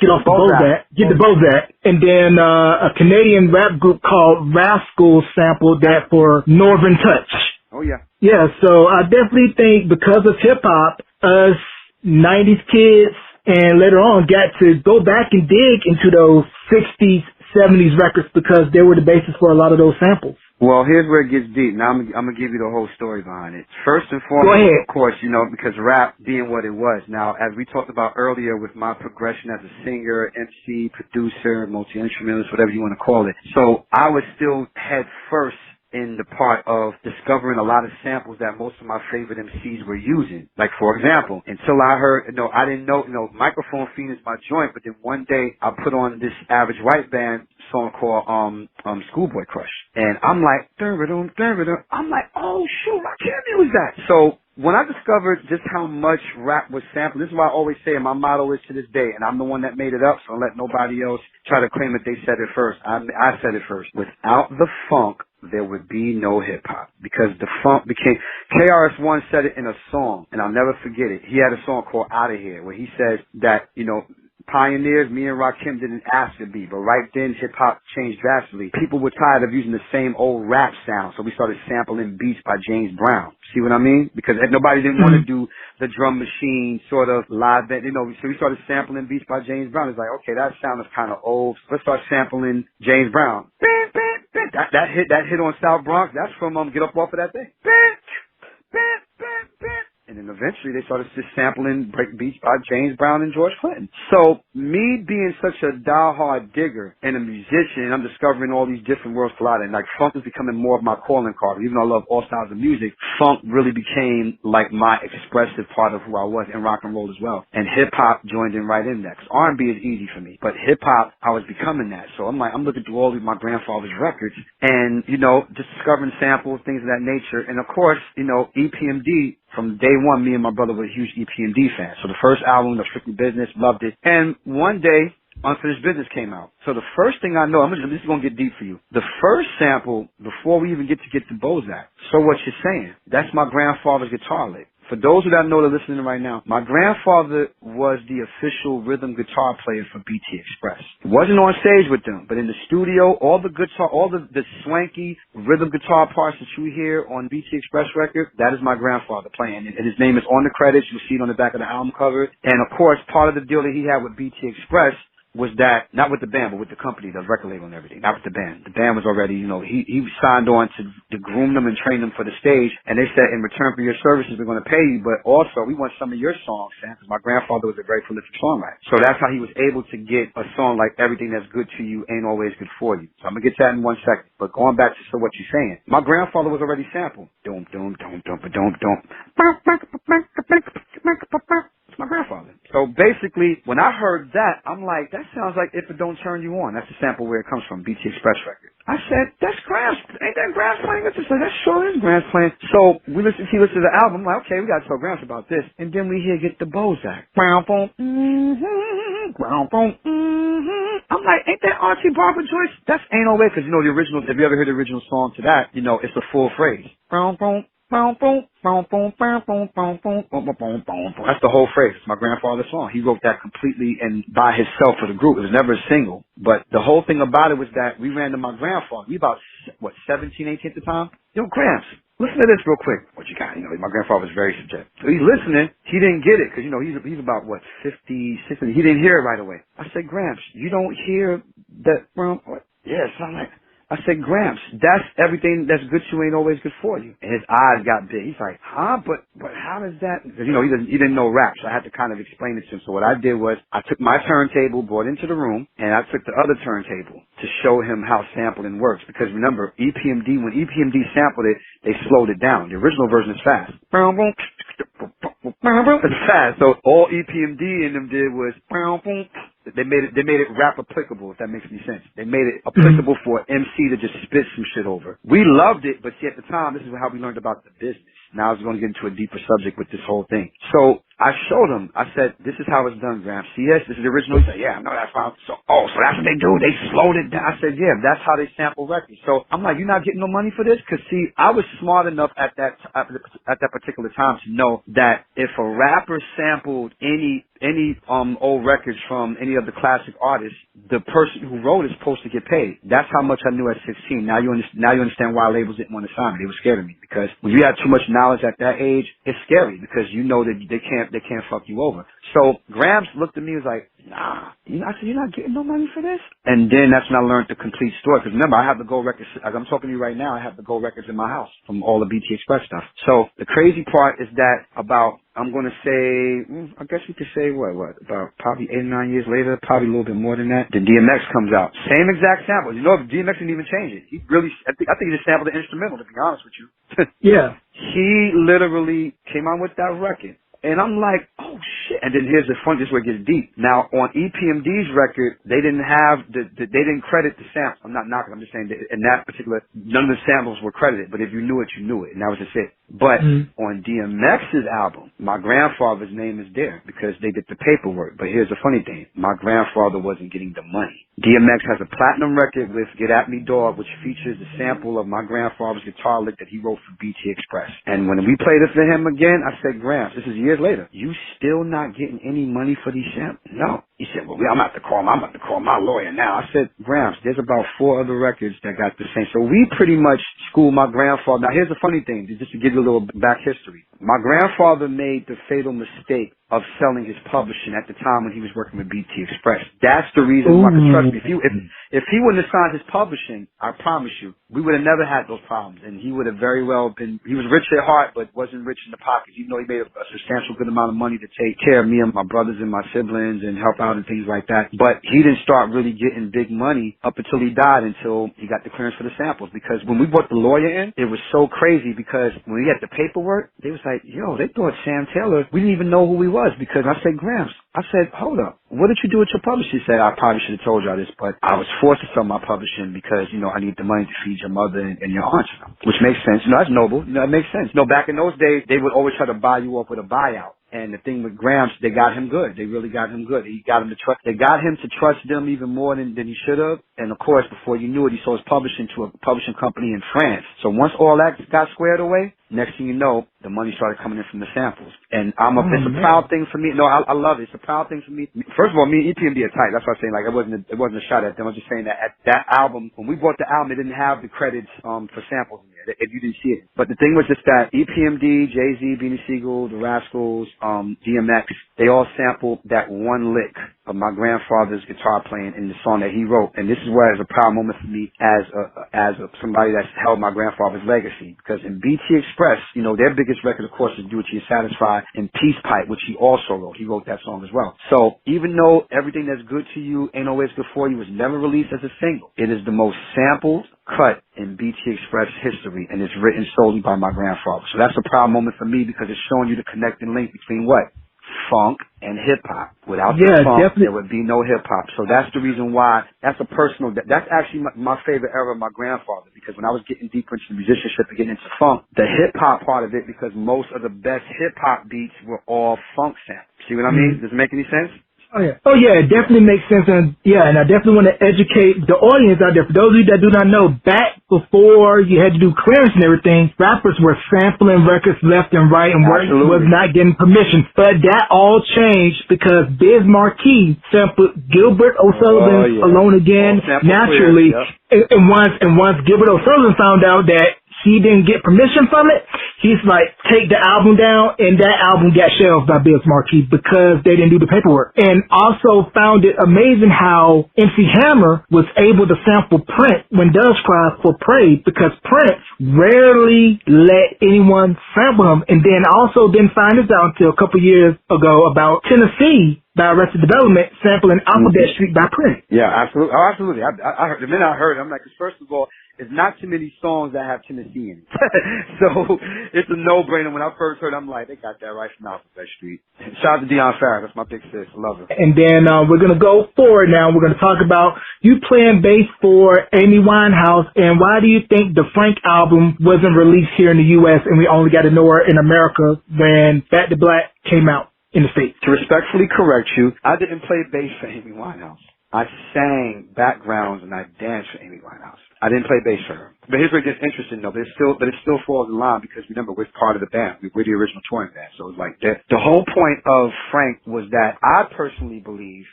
Off the Bozak," "Get the Bozak," and then a Canadian rap group called Rascals sampled that for "Northern Touch." Oh yeah. Yeah. So I definitely think because of hip hop, us '90s kids and later on got to go back and dig into those '60s. 70s records because they were the basis for a lot of those samples. Well, here's where it gets deep. Now I'm gonna give you the whole story behind it. First and foremost, of course, because rap being what it was. Now, as we talked about earlier with my progression as a singer, MC, producer, multi-instrumentalist, whatever you want to call it. So I was still head first in the part of discovering a lot of samples that most of my favorite MCs were using. Like, for example, until I heard, I didn't know, Microphone Fiend is my joint, but then one day I put on this Average White Band song called Schoolboy Crush. And I'm like, I'm like, oh shoot, I can't use that. So when I discovered just how much rap was sampled, this is why I always say, and my motto is to this day, and I'm the one that made it up, so don't let nobody else try to claim that they said it first. I said it first. Without the funk, there would be no hip-hop, because the funk became, KRS-One said it in a song, and I'll never forget it. He had a song called Outta Here, where he says that, pioneers, me and Rakim didn't ask to be, but right then hip-hop changed drastically. People were tired of using the same old rap sound, so we started sampling beats by James Brown. See what I mean? Because nobody didn't want to do the drum machine sort of live band, so we started sampling beats by James Brown. It's like, okay, that sound is kind of old. Let's start sampling James Brown. That hit on South Bronx, that's from Get Up Off of That Thing. And then eventually they started just sampling break beats by James Brown and George Clinton. So me being such a diehard digger and a musician, and I'm discovering all these different worlds colliding. Like funk is becoming more of my calling card. Even though I love all styles of music, funk really became like my expressive part of who I was, and rock and roll as well. And hip hop joined in right in that. 'Cause R&B is easy for me, but hip hop, I was becoming that. So I'm looking through all of my grandfather's records, and just discovering samples, things of that nature. And of course, EPMD. From day one, me and my brother were huge EPMD fans. So the first album, The Strictly Business, loved it. And one day, Unfinished Business came out. So the first thing I know, this is going to get deep for you. The first sample, before we even get to Bozak, So What You're Saying, that's my grandfather's guitar lick. For those that know that are listening right now, my grandfather was the official rhythm guitar player for BT Express. He wasn't on stage with them, but in the studio, all the swanky rhythm guitar parts that you hear on BT Express record, that is my grandfather playing. And his name is on the credits. You'll see it on the back of the album cover. And of course, part of the deal that he had with BT Express was that, not with the band, but with the company, the record label and everything, not with the band. The band was already, he signed on to groom them and train them for the stage, and they said, in return for your services, we're going to pay you, but also, we want some of your songs, Sam, because my grandfather was a very prolific songwriter. So that's how he was able to get a song like Everything That's Good to You Ain't Always Good for You. So I'm going to get to that in 1 second, but going back to So What You're Saying, my grandfather was already sampled. Doom, doom, doom, doom, doom, doom. It's my grandfather. So basically, when I heard that, I'm like, that sounds like If It Don't Turn You On. That's the sample where it comes from, BT Express record. I said, that's Gramps. Ain't that Gramps playing? I said, that sure is Gramps playing. So he listened to the album. I'm like, okay, we got to tell Gramps about this. And then we hear Get the Bozak. I'm like, ain't that Archie Barbara Joyce? That's Ain't No Way, because the original, if you ever heard the original song to that, it's a full phrase. That's the whole phrase. It's my grandfather's song. He wrote that completely and by himself for the group. It was never a single. But the whole thing about it was that we ran to my grandfather. We about, 17, 18 at the time? Yo, Gramps, listen to this real quick. What you got? My grandfather was very subjective. So he's listening. He didn't get it because, he's about, 50, 60. He didn't hear it right away. I said, Gramps, you don't hear that? Yeah, something like I said, Gramps, that's everything that's good to you ain't always good for you. And his eyes got big. He's like, huh? But how does that? Because, he didn't know rap, so I had to kind of explain it to him. So what I did was I took my turntable, brought it into the room, and I took the other turntable to show him how sampling works. Because remember, when EPMD sampled it, they slowed it down. The original version is fast. It's fast. So all EPMD in them did was They made it rap applicable, if that makes any sense. They made it applicable for MC to just spit some shit over. We loved it, but see, at the time, this is how we learned about the business. Now I was going to get into a deeper subject with this whole thing. So I showed him. I said, "This is how it's done, Graham. See, yes, this is the original." He said, "Yeah, I know that's fine." So that's what they do. They slowed it down. I said, "Yeah, that's how they sample records." So I'm like, "You're not getting no money for this?" Because see, I was smart enough at that particular time to know that if a rapper sampled any old records from any of the classic artists, the person who wrote is supposed to get paid. That's how much I knew at 16. Now you understand why labels didn't want to sign me. They were scared of me because when you have too much knowledge at that age, it's scary because you know that they can't fuck you over. So Grams looked at me and was like, "Nah." I said, "You're not getting no money for this?" And then that's when I learned the complete story. Because remember, I have the gold records. As I'm talking to you right now, I have the gold records in my house from all the BT Express stuff. So the crazy part is that I'm going to say, I guess we could say about probably 8 or 9 years later, probably a little bit more than that, the DMX comes out. Same exact sample. You know, DMX didn't even change it. I think he just sampled the instrumental, to be honest with you. Yeah. He literally came out with that record. And I'm like, oh shit. And then here's the fun, this is where it gets deep. Now on EPMD's record, they didn't have they didn't credit the sample. I'm not knocking, I'm just saying that in that particular, none of the samples were credited, but if you knew it, you knew it. And that was just it. But on DMX's album, my grandfather's name is there because they did the paperwork. But here's the funny thing. My grandfather wasn't getting the money. DMX has a platinum record with Get At Me Dog, which features a sample of my grandfather's guitar lick that he wrote for BT Express. And when we played it for him again, I said, "Gramps, this is years later. You still not getting any money for these samples?" "No." He said, "Well, I'm about to call my lawyer now." I said, "Gramps, there's about 4 other records that got the same." So we pretty much schooled my grandfather. Now here's the funny thing, just to give you a little back history. My grandfather made the fatal mistake of selling his publishing at the time when he was working with BT Express. That's the reason why, trust me, if he wouldn't have signed his publishing, I promise you, we would have never had those problems. And he would have very well been, he was rich at heart, but wasn't rich in the pockets. Even though he made a substantial good amount of money to take care of me and my brothers and my siblings and help out and things like that. But he didn't start really getting big money up until he died, until he got the clearance for the samples. Because when we brought the lawyer in, it was so crazy because when we had the paperwork, they was like, "Yo, they thought Sam Taylor, we didn't even know who he was." Because I said, "Gramps," I said, "Hold up. What did you do with your publishing?" He said, "I probably should have told y'all this, but I was forced to sell my publishing because, I need the money to feed your mother and your aunts." Which makes sense. That's noble. It makes sense. Back in those days, they would always try to buy you off with a buyout. And the thing with Gramps, they got him good. They really got him good. They got him to trust them even more than he should have. And of course, before you knew it, he sold his publishing to a publishing company in France. So once all that got squared away, next thing you know, the money started coming in from the samples. And it's a proud thing for me. No, I love it. It's a proud thing for me. First of all, me and EPMD are tight. That's what I'm saying. Like, it wasn't a shot at them. I'm just saying that at that album, when we bought the album, it didn't have the credits for samples in there. If you didn't see it. But the thing was just that EPMD, Jay-Z, Beanie Siegel, The Rascals, DMX, they all sampled that one lick of my grandfather's guitar playing in the song that he wrote. And this is where it's a proud moment for me as somebody that's held my grandfather's legacy. Because in BT Express, their biggest record, of course, is Do It Till You're Satisfied, and Peace Pipe, which he also wrote. He wrote that song as well. So even though Everything That's Good to You Ain't Always Good For You was never released as a single, it is the most sampled cut in BT Express history, and it's written solely by my grandfather. So that's a proud moment for me because it's showing you the connecting link between what? Funk and hip-hop. Without the funk, definitely, there would be no hip-hop. So that's the reason why, that's actually my favorite era of my grandfather, because when I was getting deeper into musicianship and getting into funk, the hip-hop part of it, because most of the best hip-hop beats were all funk samples. See what I mean? Does it make any sense? Oh yeah, it definitely makes sense, and I definitely want to educate the audience out there. For those of you that do not know, back before you had to do clearance and everything, rappers were sampling records left and right and was not getting permission. But that all changed because Biz Markie sampled Gilbert O'Sullivan's Alone Again naturally, and once Gilbert O'Sullivan found out that he didn't get permission from it, he's like, take the album down, and that album got shelved by Biz Markie because they didn't do the paperwork. And also found it amazing how MC Hammer was able to sample Prince when Doves Cry for Prey, because Prince rarely let anyone sample him. And then also didn't find this out until a couple years ago about Tennessee by Arrested Development sampling Alphabet Street by Prince. Yeah, absolutely. Oh, absolutely. I heard, the minute I heard it, I'm like, first of all, there's not too many songs that have Tennessee in it. So it's a no-brainer. joint, and when I first heard it, I'm like, they got that right from Alphabet Street. Shout out to Deion Farrah. That's my big sis. I love her. And then we're going to go forward now. We're going to talk about you playing bass for Amy Winehouse, and why do you think the Frank album wasn't released here in the U.S. and we only got to know her in America when Back to Black came out in the States? To respectfully correct you, I didn't play bass for Amy Winehouse. I sang backgrounds and I danced for Amy Winehouse. I didn't play bass for her. But here's where it gets interesting though. But it still falls in line because remember, we're part of the band. We're the original touring band. So it's like that. The whole point of Frank was that I personally believe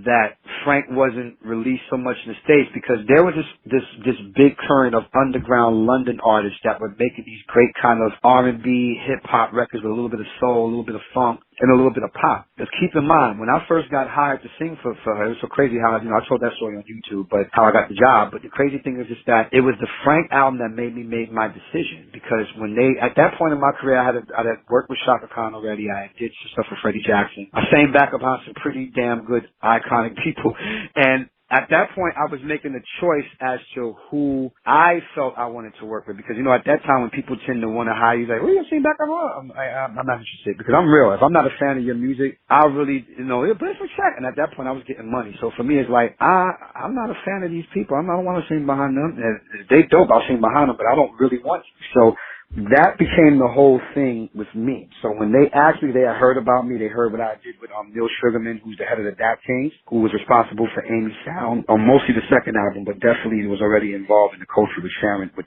that Frank wasn't released so much in the States because there was this big current of underground London artists that were making these great kind of R&B, hip-hop records with a little bit of soul, a little bit of funk, and a little bit of pop. Because keep in mind, when I first got hired to sing for her, it was so crazy how, I told that story on YouTube, but how I got the job. But the crazy thing is just that it was the Frank album that made me make my decision. Because when at that point in my career, I had worked with Shaka Khan already. I did some stuff with Freddie Jackson. I sang back behind some pretty damn good, iconic people. And at that point, I was making a choice as to who I felt I wanted to work with. Because, at that time when people tend to want to hire you, like, well, you sing back on I'm not interested because I'm real. If I'm not a fan of your music, I'll really, put it for check. And at that point, I was getting money. So for me, it's like, I'm not a fan of these people. I don't want to sing behind them. If they dope, I'll sing behind them, but I don't really want to. So that became the whole thing with me. So when they asked me, they had heard about me. They heard what I did with Neil Sugarman, who's the head of the Dap Kings, who was responsible for Amy's sound, on mostly the second album, but definitely was already involved in the culture with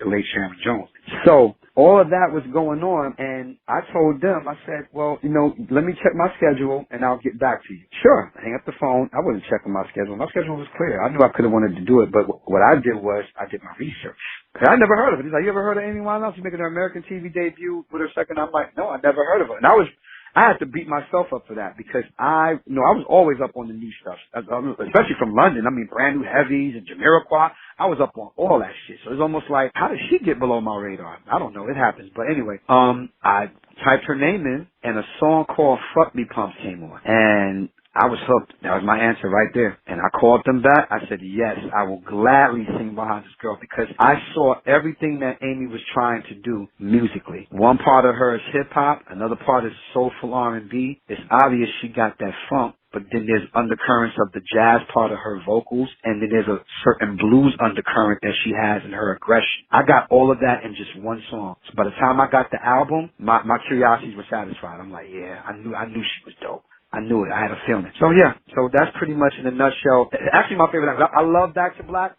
the late Sharon Jones. So all of that was going on, and I told them, I said, well, let me check my schedule, and I'll get back to you. Sure. I hang up the phone. I wasn't checking my schedule. My schedule was clear. I knew I could have wanted to do it, but what I did was I did my research. I never heard of it. He's like, you ever heard of Amy Winehouse? She's making her American TV debut with her second. I'm like, no, I never heard of her. And I had to beat myself up for that because I was always up on the new stuff, especially from London. I mean, Brand New Heavies and Jamiroquai. I was up on all that shit. So it's almost like, how did she get below my radar? I don't know. It happens. But anyway, I typed her name in and a song called Fuck Me Pumps came on. And I was hooked. That was my answer right there. And I called them back. I said, yes, I will gladly sing behind this girl because I saw everything that Amy was trying to do musically. One part of her is hip-hop. Another part is soulful R&B. It's obvious she got that funk. But then there's undercurrents of the jazz part of her vocals, and then there's a certain blues undercurrent that she has in her aggression. I got all of that in just one song. So by the time I got the album, my curiosities were satisfied. I'm like, yeah, I knew she was dope. I knew it. I had a feeling. So yeah, so that's pretty much in a nutshell. Actually, my favorite album. I love Back to Black.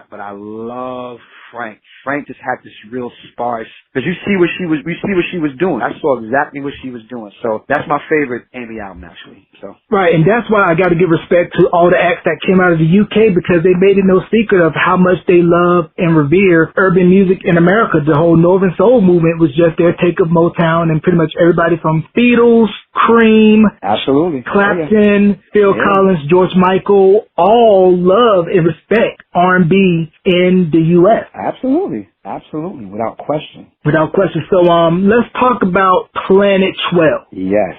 But I love Frank. Frank just had this real sparse, because we see what she was doing. I saw exactly what she was doing. So that's my favorite Amy album, actually. So right, and that's why I got to give respect to all the acts that came out of the UK, because they made it no secret of how much they love and revere urban music in America. The whole Northern Soul movement was just their take of Motown, and pretty much everybody from Beatles, Cream, absolutely, Clapton, Phil Collins, George Michael, all love and respect R&B in the U.S. Absolutely, without question. So let's talk about Planet 12. Yes.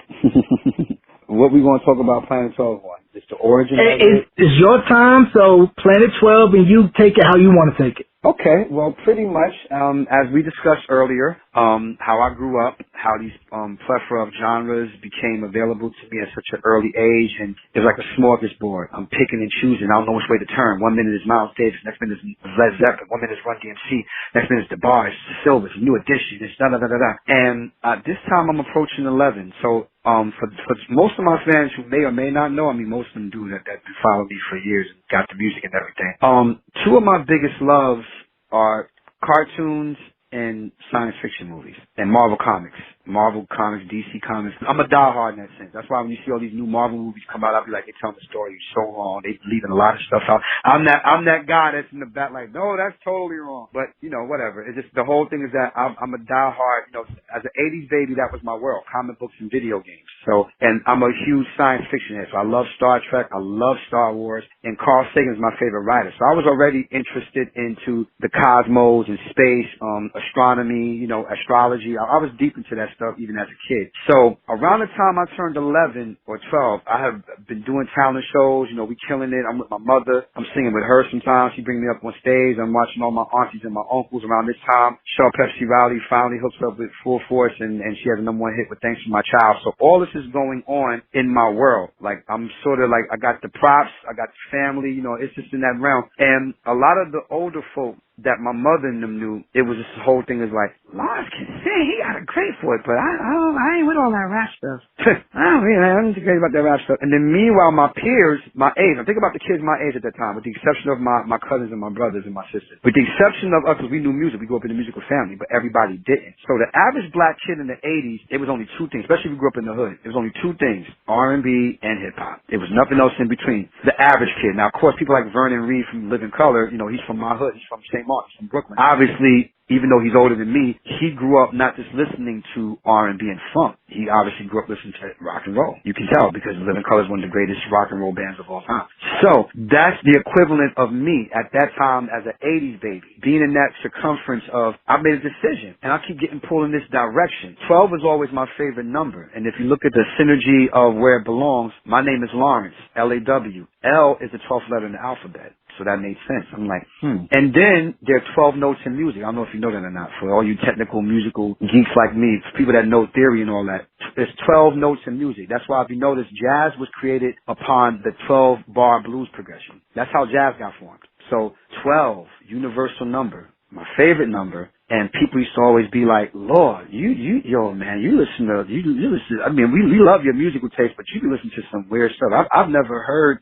What we going to talk about Planet 12 on? It's the origin of it. It's your time, so Planet 12, and you take it how you want to take it. Okay, well, pretty much, as we discussed earlier, how I grew up, how these plethora of genres became available to me at such an early age, and it's like a smorgasbord. I'm picking and choosing. I don't know which way to turn. 1 minute is Miles Davis, next minute is Led Zeppelin, 1 minute is Run DMC, next minute is The Bars, Silvers, New Edition, it's da-da-da-da-da. And this time I'm approaching 11, so for most of my fans who may or may not know, I mean, most of them do that been following me for years and got the music and everything. Two of my biggest loves are cartoons and science fiction movies and Marvel Comics, DC Comics. I'm a diehard in that sense. That's why when you see all these new Marvel movies come out, I'll be like, they're telling the story so long. They're leaving a lot of stuff out. I'm that guy that's in the back like, no, that's totally wrong. But, whatever. It's just, the whole thing is that I'm a diehard, as an 80s baby, that was my world, comic books and video games. So, and I'm a huge science fiction head. So I love Star Trek. I love Star Wars. And Carl Sagan is my favorite writer. So I was already interested into the cosmos and space, astronomy, astrology. I was deep into that that stuff even as a kid. So around the time I turned 11 or 12, I have been doing talent shows. You know, we killing it. I'm with my mother. I'm singing with her sometimes. She bring me up on stage. I'm watching all my aunties and my uncles around this time. Shaw Pepsi Riley finally hooks up with Full Force, and she had the #1 hit with Thanks for My Child. So all this is going on in my world. Like, I'm sort of like, I got the props, I got the family, you know, it's just in that realm. And a lot of the older folk that my mother and them knew, it was this whole thing is like, Lawrence can sing, he got a great for it, but I ain't with all that rap stuff. I'm not crazy about that rap stuff. And then meanwhile, my peers, my age, I'm thinking about the kids my age at that time, with the exception of my cousins and my brothers and my sisters. With the exception of us, because we knew music, we grew up in a musical family, but everybody didn't. So the average black kid in the 80s, it was only two things, especially if we grew up in the hood. It was only two things, R&B and hip-hop. It was nothing else in between. The average kid. Now, of course, people like Vernon Reed from Living Color, you know, he's from my hood. He's from St. Martin, from Brooklyn. Obviously, even though he's older than me, he grew up not just listening to R&B and funk. He obviously grew up listening to rock and roll. You can tell because Living Color is one of the greatest rock and roll bands of all time. So that's the equivalent of me at that time as an 80s baby, being in that circumference of, I made a decision and I keep getting pulled in this direction. 12 is always my favorite number. And if you look at the synergy of where it belongs, my name is Lawrence, L-A-W. L is the 12th letter in the alphabet. So that made sense. I'm like, And then there are 12 notes in music. I don't know if you know that or not. For all you technical musical geeks like me, for people that know theory and all that, there's 12 notes in music. That's why if you notice, jazz was created upon the 12-bar blues progression. That's how jazz got formed. So 12, universal number, my favorite number. And people used to always be like, Lord, yo, man, you listen, I mean, we love your musical taste, but you can listen to some weird stuff. I've never heard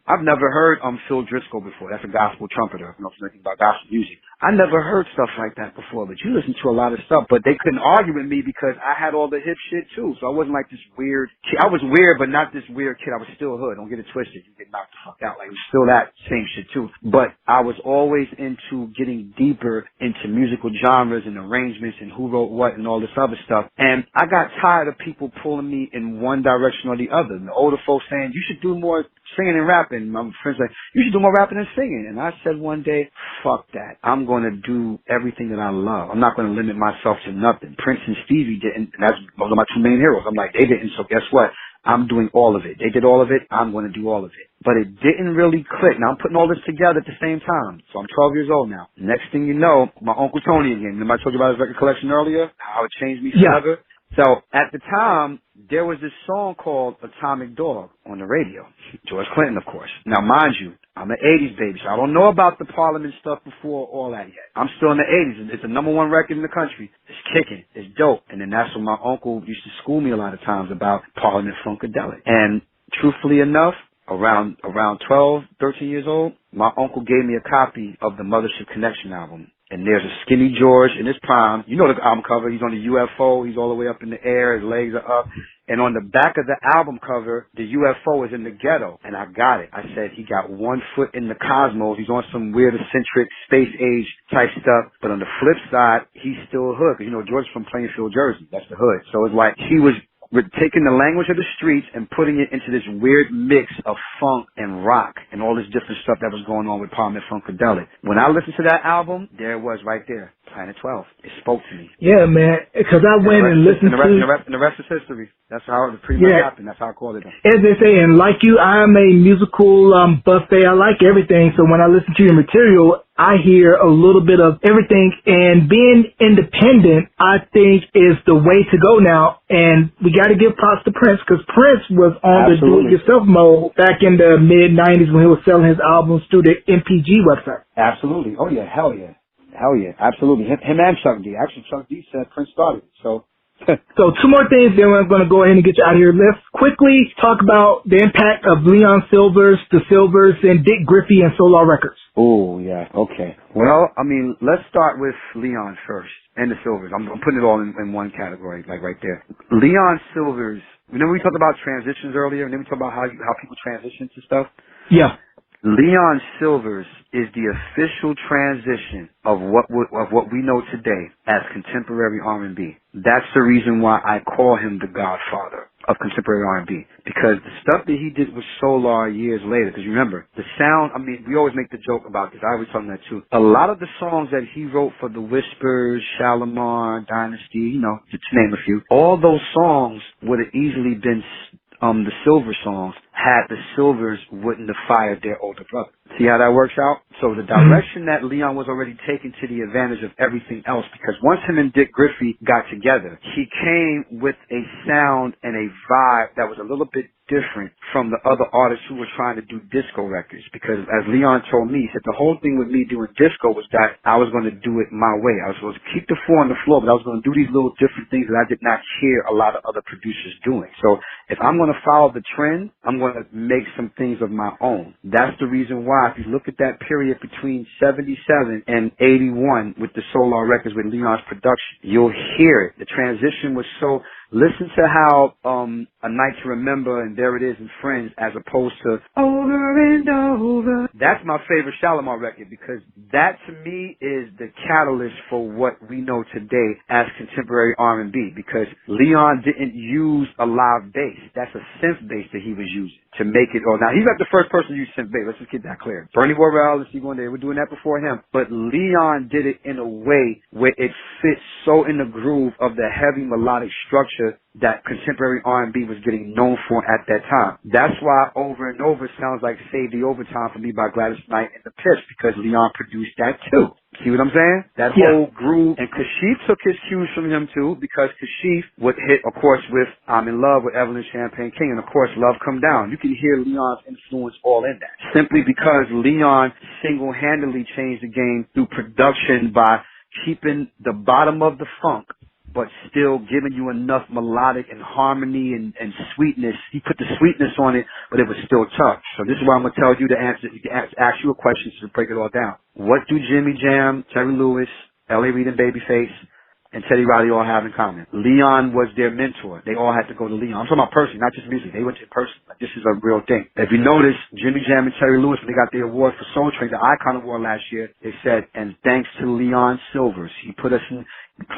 Phil Driscoll before. That's a gospel trumpeter. I don't know if you know anything about gospel music. I never heard stuff like that before, but you listen to a lot of stuff. But they couldn't argue with me because I had all the hip shit too. So I wasn't like this weird kid. I was weird, but not this weird kid. I was still hood. Don't get it twisted. You get knocked the fuck out. Like, it was still that same shit too. But I was always into getting deeper into musical genres and arrangements and who wrote what and all this other stuff. And I got tired of people pulling me in one direction or the other. And the older folks saying, you should do more singing and rapping. My friends like, you should do more rapping and singing. And I said one day, fuck that. I'm going to do everything that I love. I'm not going to limit myself to nothing. Prince and Stevie didn't. And those are my two main heroes. I'm like, they didn't. So guess what? I'm doing all of it. They did all of it. I'm going to do all of it. But it didn't really click. Now, I'm putting all this together at the same time. So I'm 12 years old now. Next thing you know, my Uncle Tony again. Remember I told you about his record collection earlier? How it changed me forever? So at the time, there was this song called Atomic Dog on the radio. George Clinton, of course. Now, mind you, I'm an 80s baby, so I don't know about the Parliament stuff before all that yet. I'm still in the 80s. It's the #1 record in the country. It's kicking. It's dope. And then that's what my uncle used to school me a lot of times about Parliament Funkadelic. And truthfully enough, around 12, 13 years old, my uncle gave me a copy of the Mothership Connection album. And there's a skinny George in his prime. You know the album cover. He's on the UFO. He's all the way up in the air. His legs are up. And on the back of the album cover, the UFO is in the ghetto. And I got it. I said, he got one foot in the cosmos. He's on some weird eccentric space age type stuff. But on the flip side, he's still hood. Because, you know, George's from Plainfield, Jersey. That's the hood. So it's like he was taking the language of the streets and putting it into this weird mix of funk and rock and all this different stuff that was going on with Parliament Funkadelic. When I listened to that album, there it was right there, Planet 12. It spoke to me. Yeah, man, because I went and listened to... And the rest is history. That's how it pretty much happened. That's how I called it. As they say, and like you, I'm a musical buffet. I like everything. So when I listen to your material, I hear a little bit of everything. And being independent, I think, is the way to go now. And we got to give props to Prince, because Prince was on the do-it-yourself mode back in the mid-'90s when he was selling his albums through the MPG website. Absolutely. Oh, yeah. Hell yeah. Hell yeah. Absolutely. Him and Chuck D. Actually, Chuck D said Prince started it. So... So two more things, then we're going to go ahead and get you out of here. Let's quickly talk about the impact of Leon Slyvers, the Slyvers, and Dick Griffey and Solar Records. Oh, yeah. Okay. Well, I mean, let's start with Leon first and the Slyvers. I'm putting it all in one category, like right there. Leon Slyvers, remember we talked about transitions earlier, and then we talked about how people transition to stuff? Yeah. Leon Slyvers is the official transition of what we know today as contemporary R&B. That's the reason why I call him the Godfather of contemporary R&B, because the stuff that he did with Solar years later, because remember, the sound, I mean, we always make the joke about this. I always tell them that too. A lot of the songs that he wrote for The Whispers, Shalimar, Dynasty, you know, to name a few, all those songs would have easily been the Silver songs had the Sylvers wouldn't have fired their older brother. See how that works out? So the direction that Leon was already taking to the advantage of everything else, because once him and Dick Griffey got together, he came with a sound and a vibe that was a little bit different from the other artists who were trying to do disco records. Because as Leon told me, he said the whole thing with me doing disco was that I was going to do it my way. I was supposed to keep the four on the floor, but I was going to do these little different things that I did not hear a lot of other producers doing. So if I'm going to follow the trend, I'm going to make some things of my own. That's the reason why, if you look at that period between 77 and 81 with the Solar records with Leon's production, you'll hear it. The transition was so... Listen to how A Night to Remember and There It Is and Friends, as opposed to Over and Over. That's my favorite Shalimar record, because that to me is the catalyst for what we know today as contemporary R&B, because Leon didn't use a live bass. That's a synth bass that he was using to make it all. Now, he's not the first person to use synth bass. Let's just get that clear. Bernie Worrell and Stevie Wonder, they were doing that before him. But Leon did it in a way where it fits so in the groove of the heavy melodic structure that contemporary R&B was getting known for at that time. That's why Over and Over sounds like Save the Overtime for Me by Gladys Knight and the Pips, because Leon produced that too. See what I'm saying? That whole groove. And Kashif took his cues from him too, because Kashif would hit, of course, with I'm in Love with Evelyn Champagne King, and of course, Love Come Down. You can hear Leon's influence all in that. Simply because Leon single-handedly changed the game through production by keeping the bottom of the funk, but still giving you enough melodic and harmony and sweetness. He put the sweetness on it, but it was still tough. So this is why I'm going to tell you to ask you a question to break it all down. What do Jimmy Jam, Terry Lewis, L.A. Reid and Babyface, and Teddy Riley all have in common? Leon was their mentor. They all had to go to Leon. I'm talking about personally, not just music. They went to person. Like, this is a real thing. If you notice, Jimmy Jam and Terry Lewis, when they got the award for Soul Train, the Icon Award last year, they said, and thanks to Leon Sylvers, he put us in.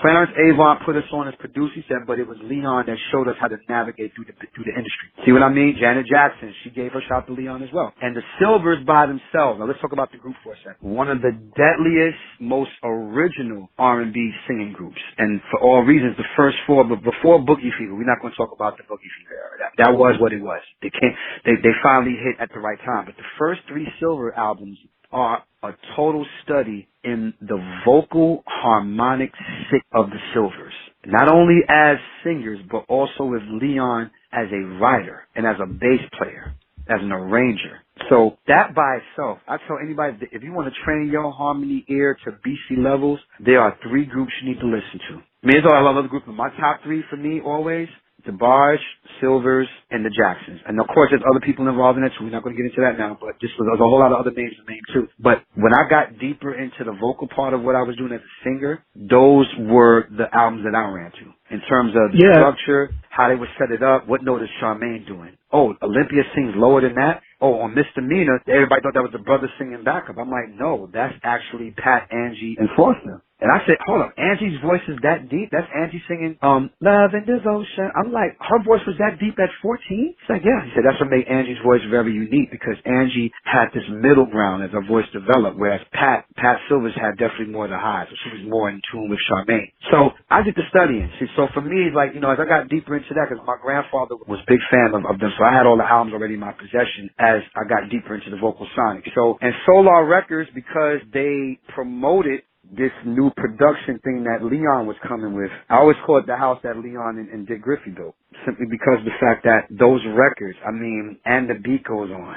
Clarence Avant put us on as producer, he said, but it was Leon that showed us how to navigate through the industry. See what I mean? Janet Jackson, she gave her shot to Leon as well. And the Sylvers by themselves, now let's talk about the group for a second. One of the deadliest, most original R&B singing groups. And for all reasons, the first four, but before Boogie Fever, we're not going to talk about the Boogie Fever era. That was what it was. They finally hit at the right time. But the first three Sylver albums are a total study in the vocal harmonic sick of the Sylvers. Not only as singers, but also with Leon as a writer and as a bass player, as an arranger. So that by itself, I tell anybody, if you want to train your harmony ear to BC levels, there are three groups you need to listen to. I mean, I love other groups, but my top three for me always, the Barge, Sylvers, and the Jacksons. And of course, there's other people involved in it, so we're not going to get into that now, but just there's a whole lot of other names to name too. But when I got deeper into the vocal part of what I was doing as a singer, those were the albums that I ran to. In terms of the structure, how they would set it up, what note is Charmaine doing? Oh, Olympia sings lower than that? Oh, on Misdemeanor, everybody thought that was the brother singing backup. I'm like, no, that's actually Pat, Angie, and Foster. And I said, hold up, Angie's voice is that deep? That's Angie singing, Love and Devotion. I'm like, her voice was that deep at 14? He's like, yeah. He said, that's what made Angie's voice very unique, because Angie had this middle ground as her voice developed, whereas Pat Sylvers had definitely more of the highs, so she was more in tune with Charmaine. So I did the studying. See, so for me, like, you know, as I got deeper into that, because my grandfather was a big fan of them, so I had all the albums already in my possession as I got deeper into the vocal sonic. So, and Solar Records, because they promoted this new production thing that Leon was coming with. I always call it the house that Leon and Dick Griffey built, simply because of the fact that those records, I mean, and the beat goes on.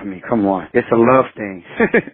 I mean, come on. It's a love thing.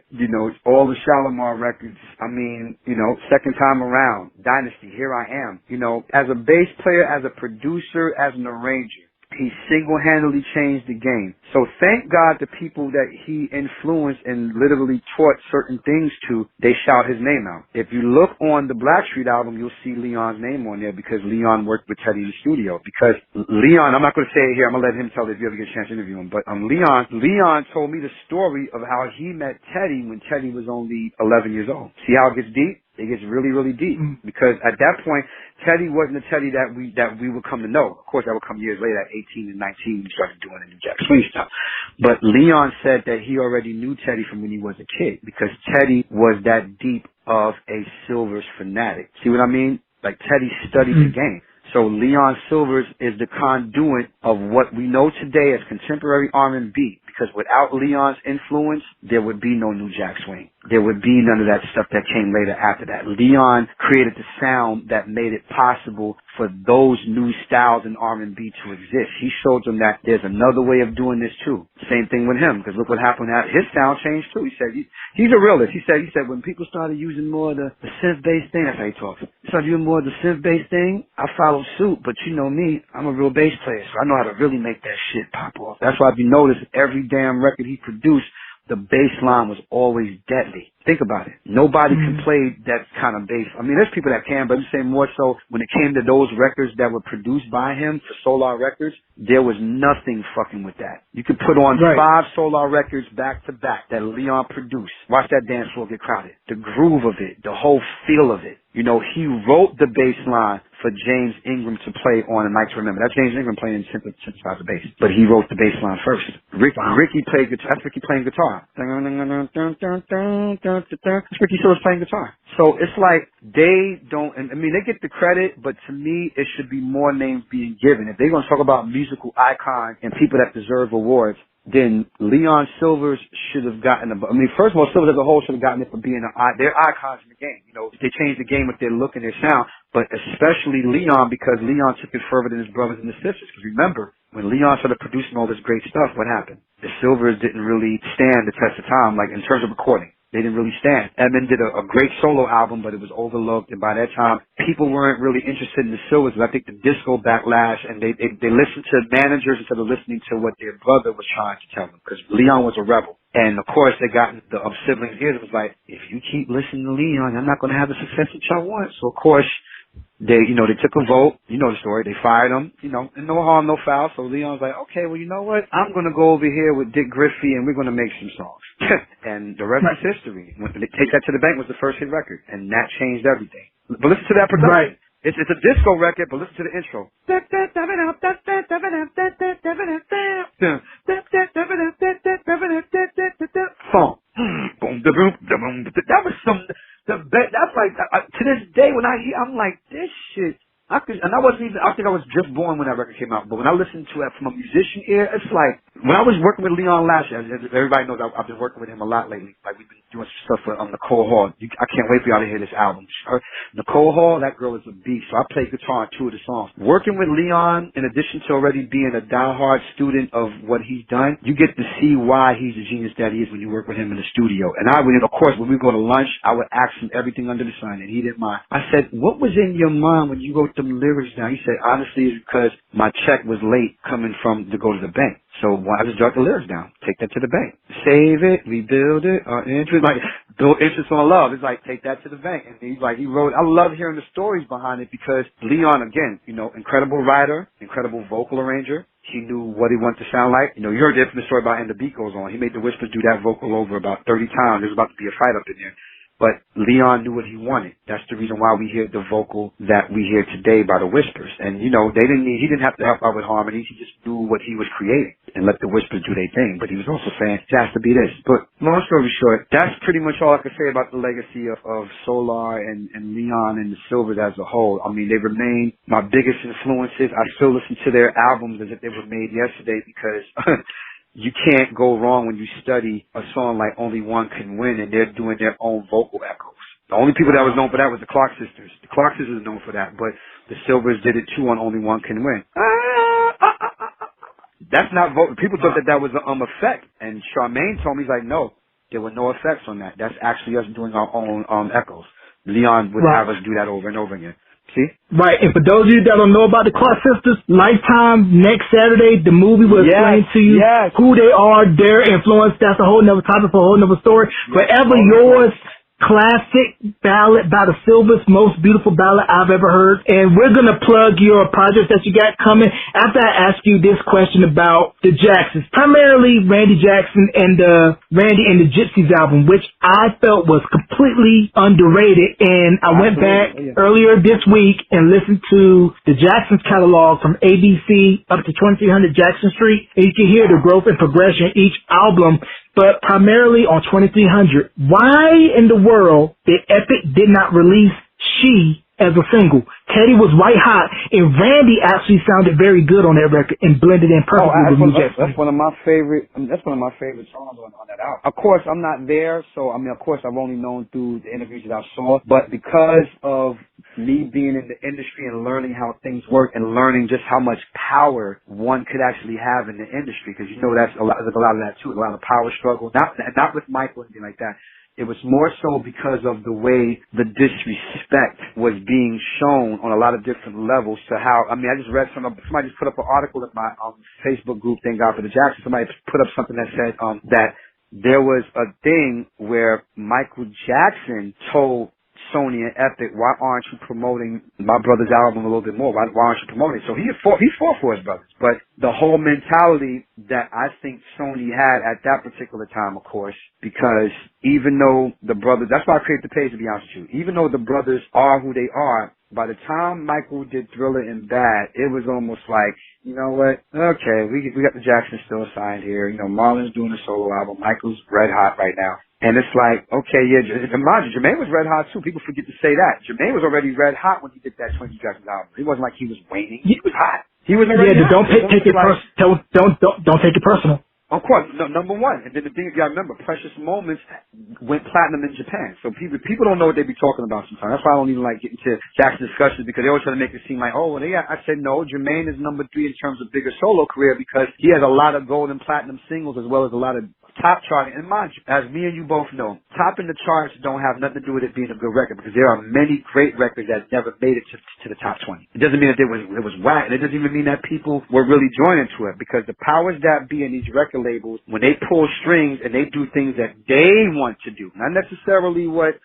You know, all the Shalimar records. I mean, you know, Second Time Around, Dynasty, Here I Am. You know, as a bass player, as a producer, as an arranger, he single-handedly changed the game. So thank God the people that he influenced and literally taught certain things to, they shout his name out. If you look on the Blackstreet album, you'll see Leon's name on there, because Leon worked with Teddy in the studio. Because Leon, I'm not going to say it here, I'm going to let him tell it if you ever get a chance to interview him, but Leon told me the story of how he met Teddy when Teddy was only 11 years old. See how it gets deep? It gets really, really deep because at that point, Teddy wasn't the Teddy that we would come to know. Of course, that would come years later, at 18 and 19, we started doing the New Jack Swing stuff. But Leon said that he already knew Teddy from when he was a kid because Teddy was that deep of a Slyvers fanatic. See what I mean? Like Teddy studied the game. So Leon Slyvers is the conduit of what we know today as contemporary R&B. Because without Leon's influence, there would be no New Jack Swing. There would be none of that stuff that came later after that. Leon created the sound that made it possible for those new styles in R&B to exist. He showed them that there's another way of doing this too. Same thing with him, because look what happened. His sound changed too. He said he's a realist. He said when people started using more of the synth-based thing, that's how he talks. Started using more of the synth-based thing, I followed suit. But you know me, I'm a real bass player, so I know how to really make that shit pop off. That's why if you notice, every damn record he produced, the bass line was always deadly. Think about it. Nobody can play that kind of bass. I mean, there's people that can, but I'm saying more so when it came to those records that were produced by him for Solar Records, there was nothing fucking with that. You could put on 5 Solar Records back to back that Leon produced. Watch that dance floor get crowded. The groove of it, the whole feel of it. You know, he wrote the bass line for James Ingram to play on, and Mike to remember. That's James Ingram playing synthesizer bass. But he wrote the bass line first. Ricky played guitar. That's Ricky playing guitar. That's Ricky Slyvers playing guitar. So it's like they don't, I mean, they get the credit, but to me, it should be more names being given. If they're going to talk about musical icons and people that deserve awards, then Leon Slyvers should have gotten first of all, Slyvers as a whole should have gotten it for being they're icons in the game. You know, they changed the game with their look and their sound, but especially Leon, because Leon took it further than his brothers and his sisters. Because remember, when Leon started producing all this great stuff, what happened? The Slyvers didn't really stand the test of time, like in terms of recording. They didn't really stand. Edmund did a great solo album, but it was overlooked. And by that time, people weren't really interested in the Slyvers. I think the disco backlash, and they listened to managers instead of listening to what their brother was trying to tell them. Because Leon was a rebel. And of course, they got the siblings here. It was like, if you keep listening to Leon, you're not going to have the success that y'all want. So of course, they took a vote. You know the story. They fired him, and no harm, no foul. So Leon's like, okay, well, you know what? I'm going to go over here with Dick Griffey and we're going to make some songs. And the rest is history. Take That to the Bank was the first hit record, and that changed everything. But listen to that production. Right. It's a disco record, but listen to the intro. Funk. That was that's like, to this day when I hear, I'm like, this shit. I think I was just born when that record came out, but when I listened to it from a musician ear, it's like, when I was working with Leon last year, as everybody knows, I've been working with him a lot lately. Like, we've been doing some stuff for Nicole Hall. I can't wait for y'all to hear this album. Nicole Hall, that girl is a beast. So I played guitar on 2 of the songs. Working with Leon, in addition to already being a diehard student of what he's done, you get to see why he's the genius that he is when you work with him in the studio. And of course, when we go to lunch, I would ask him everything under the sun, and he didn't mind. I said, what was in your mind when you wrote them lyrics down? He said, honestly, it's because my check was late coming to go to the bank. So I just jot the lyrics down. Take that to the bank. Save it, rebuild it, interest, like, build interest on love. It's like, take that to the bank. And he wrote, I love hearing the stories behind it, because Leon, again, incredible writer, incredible vocal arranger. He knew what he wanted to sound like. You heard the infamous story about And the Beat Goes On. He made the Whispers do that vocal over about 30 times. There was about to be a fight up in there. But Leon knew what he wanted. That's the reason why we hear the vocal that we hear today by the Whispers. And, he didn't have to help out with harmonies. He just knew what he was creating and let the Whispers do their thing. But he was also saying, it has to be this. But long story short, that's pretty much all I can say about the legacy of Solar and Leon and the Slyvers as a whole. I mean, they remain my biggest influences. I still listen to their albums as if they were made yesterday, because you can't go wrong when you study a song like Only One Can Win, and they're doing their own vocal echoes. The only people that was known for that was the Clark sisters. The Clark sisters are known for that, but the Slyvers did it too on Only One Can Win. That's not vocal. People thought that was an effect, and Charmaine told me, he's like, no, there were no effects on that. That's actually us doing our own echoes. Leon would have us do that over and over again. See? Right, and for those of you that don't know about the Clark sisters, Lifetime, next Saturday, the movie will explain to you who they are, their influence. That's a whole nother topic for a whole nother story. Forever Yours, classic ballad by the Sylvers, most beautiful ballad I've ever heard. And we're going to plug your project that you got coming after I ask you this question about the Jacksons, primarily Randy Jackson and Randy and the Gypsies album, which I felt was completely underrated. And I went back earlier this week and listened to the Jacksons catalog from ABC up to 2300 Jackson Street. And you can hear the growth and progression each album, but primarily on 2300. Why in the world did Epic did not release She as a single? Teddy was white hot, and Randy actually sounded very good on that record and blended in perfectly with New Jack. That's one of my favorite. That's one of my favorite songs on that album. Of course, I'm not there, so I mean, of course, I've only known through the interviews that I saw. But because of me being in the industry and learning how things work and learning just how much power one could actually have in the industry, because you know there's a lot of that too, a lot of power struggle. Not with Michael or anything like that. It was more so because of the way the disrespect was being shown on a lot of different levels to how, I mean, I just read somebody just put up an article in my Facebook group, thank God for the Jacksons. Somebody put up something that said that there was a thing where Michael Jackson told Sony and Epic, why aren't you promoting my brother's album a little bit more? Why aren't you promoting it? So he fought for his brothers. But the whole mentality that I think Sony had at that particular time, of course, because even though the brothers, that's why I created the page, to be honest with you, even though the brothers are who they are, by the time Michael did Thriller and Bad, it was almost like, you know what, okay, we got the Jacksons still signed here. You know, Marlon's doing a solo album. Michael's red hot right now. And it's like, okay, yeah, imagine, Jermaine was red hot too. People forget to say that. Jermaine was already red hot when he did that 20 Jackson album. It wasn't like he was waning. He was hot. He was already hot. Don't take it personal. Don't take it personal. Of course, number one. And then the thing you gotta remember, Precious Moments went platinum in Japan. So people don't know what they be talking about sometimes. That's why I don't even like getting to Jackson discussions, because they always try to make it seem like, oh, well, I said no, Jermaine is number 3 in terms of bigger solo career because he has a lot of gold and platinum singles as well as a lot of top charting. And mind you, as me and you both know, topping the charts don't have nothing to do with it being a good record, because there are many great records that never made it to the top 20. It doesn't mean that it was whack. It doesn't even mean that people were really joining to it, because the powers that be in these record labels, when they pull strings and they do things that they want to do, not necessarily what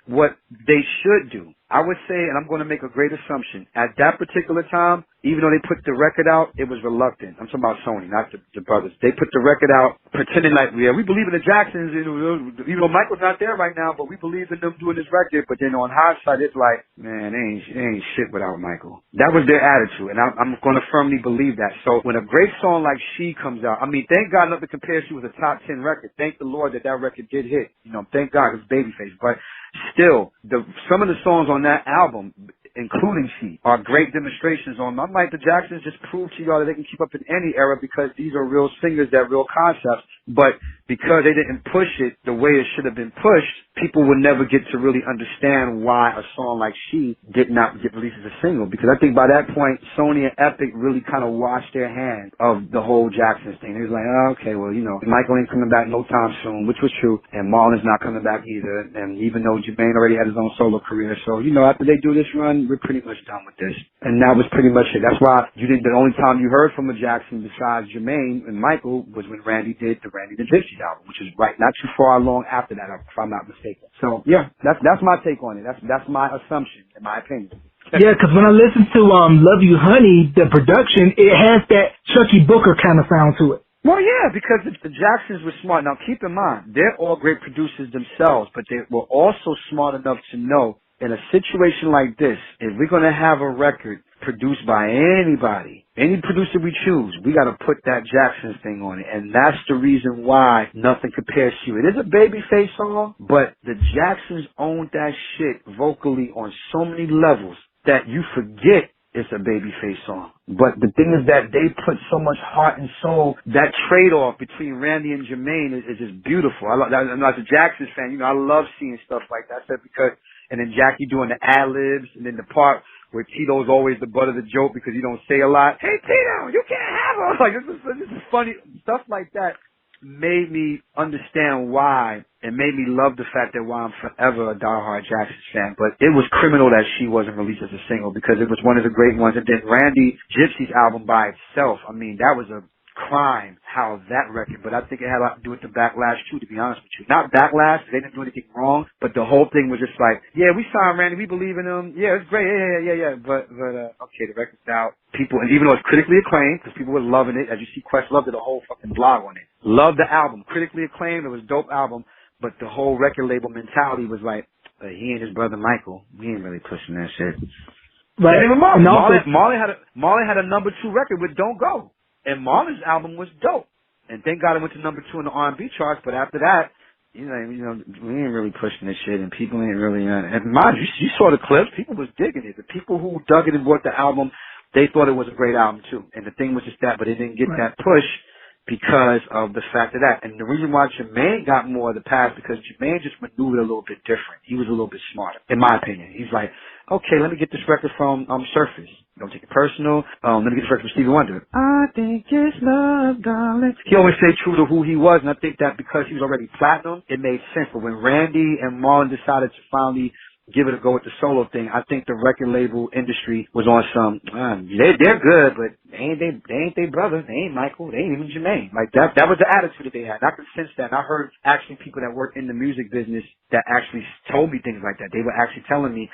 they should do. I would say, and I'm going to make a great assumption, at that particular time, even though they put the record out, it was reluctant. I'm talking about Sony, not the brothers. They put the record out pretending like, yeah, we believe in the Jacksons, even though Michael's not there right now, but we believe in them doing this record. But then on hindsight, it's like, man, they ain't shit without Michael. That was their attitude, and I'm going to firmly believe that. So when a great song like She comes out, I mean, thank God Nothing Compares to was a top 10 record. Thank the Lord that record did hit. You know, thank God it's Babyface. But still, some of the songs on that album, including She, are great demonstrations on, I'm like, the Jacksons just prove to y'all that they can keep up in any era, because these are real singers, that real concepts. But because they didn't push it the way it should have been pushed, people would never get to really understand why a song like She did not get released as a single. Because I think by that point, Sony and Epic really kind of washed their hands of the whole Jacksons thing. They was like, oh, okay, well, you know, Michael ain't coming back no time soon, which was true, and Marlon's not coming back either. And even though Jermaine already had his own solo career, so, you know, after they do this run, we're pretty much done with this. And that was pretty much it. That's why the only time you heard from a Jackson besides Jermaine and Michael was when Randy did the Randy the Gypsies album, which is not too far along after that, if I'm not mistaken. So yeah, that's my take on it. That's my assumption, in my opinion. Yeah, because when I listen to Love You Honey, the production, it has that Chucky Booker kind of sound to it. Well, yeah, because the Jacksons were smart. Now, keep in mind, they're all great producers themselves, but they were also smart enough to know, in a situation like this, if we're going to have a record produced by anybody, any producer we choose, we got to put that Jacksons thing on it. And that's the reason why Nothing Compares to You. It is a Babyface song, but the Jacksons owned that shit vocally on so many levels that you forget it's a Babyface song. But the thing is that they put so much heart and soul. That trade-off between Randy and Jermaine is just beautiful. I'm as a Jacksons fan, you know, I love seeing stuff like that. Because, and then Jackie doing the ad-libs, and then the part where Tito's always the butt of the joke because he don't say a lot. Hey, Tito, you can't have her. Like, this is funny. Stuff like that made me understand why, and made me love the fact that why I'm forever a diehard Jacksons fan. But it was criminal that She wasn't released as a single, because it was one of the great ones. And then Randy Gypsy's album by itself, I mean, that was a crime how that record, but I think it had a lot to do with the backlash too, to be honest with you. Not backlash, they didn't do anything wrong, but the whole thing was just like, yeah, we signed Randy, we believe in him, yeah, it's great, yeah, but okay, the record's out. People, and even though it's critically acclaimed, because people were loving it, as you see, Quest loved it, a whole fucking blog on it. Loved the album, critically acclaimed, it was a dope album, but the whole record label mentality was like, he and his brother Michael, we ain't really pushing that shit. Right. And even Marley had a number 2 record with Don't Go. And Marley's album was dope. And thank God it went to number 2 in the R&B charts, but after that, you know, we ain't really pushing this shit and people ain't really, and mind you saw the clips, people was digging it. The people who dug it and bought the album, they thought it was a great album too. And the thing was just that, but it didn't get that push because of the fact of that. And the reason why Jermaine got more of the pass, because Jermaine just maneuvered a little bit different. He was a little bit smarter, in my opinion. He's like, okay, let me get this record from Surface. Don't take it personal. Let me get this record from Stevie Wonder. I think it's love, darling. He always stayed true to who he was, and I think that because he was already platinum, it made sense. But when Randy and Marlon decided to finally give it a go with the solo thing, I think the record label industry was on some, they're good, but they ain't they brother. They ain't Michael. They ain't even Jermaine. Like that was the attitude that they had. And I could sense that. And I heard actually people that work in the music business that actually told me things like that. They were actually telling me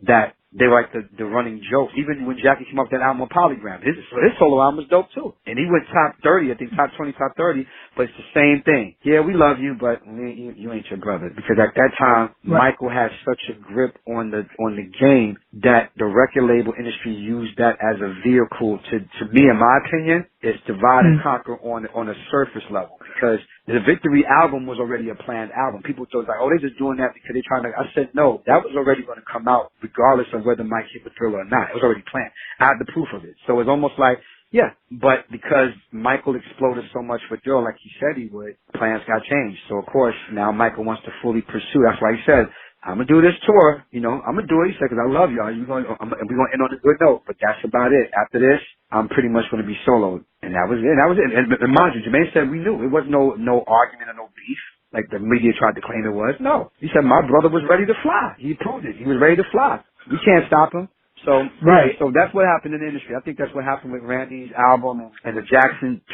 that they were like the running jokes. Even when Jackie came up with that album on Polygram, his solo album was dope too. And he went top 30, I think top 20, top 30, but it's the same thing. Yeah, we love you, but you ain't your brother. Because at that time, Michael had such a grip on the game that the record label industry used that as a vehicle to me, in my opinion, is divide and conquer on a surface level. Because the Victory album was already a planned album. People thought like, oh, they're just doing that because they're trying to. I said no, that was already going to come out regardless of whether Mike hit the Thriller or not. It was already planned. I had the proof of it. So it's almost like, yeah, but because Michael exploded so much for Thriller like he said he would, plans got changed. So of course now Michael wants to fully pursue. That's why he said, I'm going to do this tour. You know, I'm going to do it. He said, because I love y'all. We're going to end on a good note. But that's about it. After this, I'm pretty much going to be soloed. And that was it. And mind you, Jermaine said we knew. It was no argument or no beef like the media tried to claim it was. No. He said my brother was ready to fly. He proved it. He was ready to fly. We can't stop him. So, so that's what happened in the industry. I think that's what happened with Randy's album and the 2300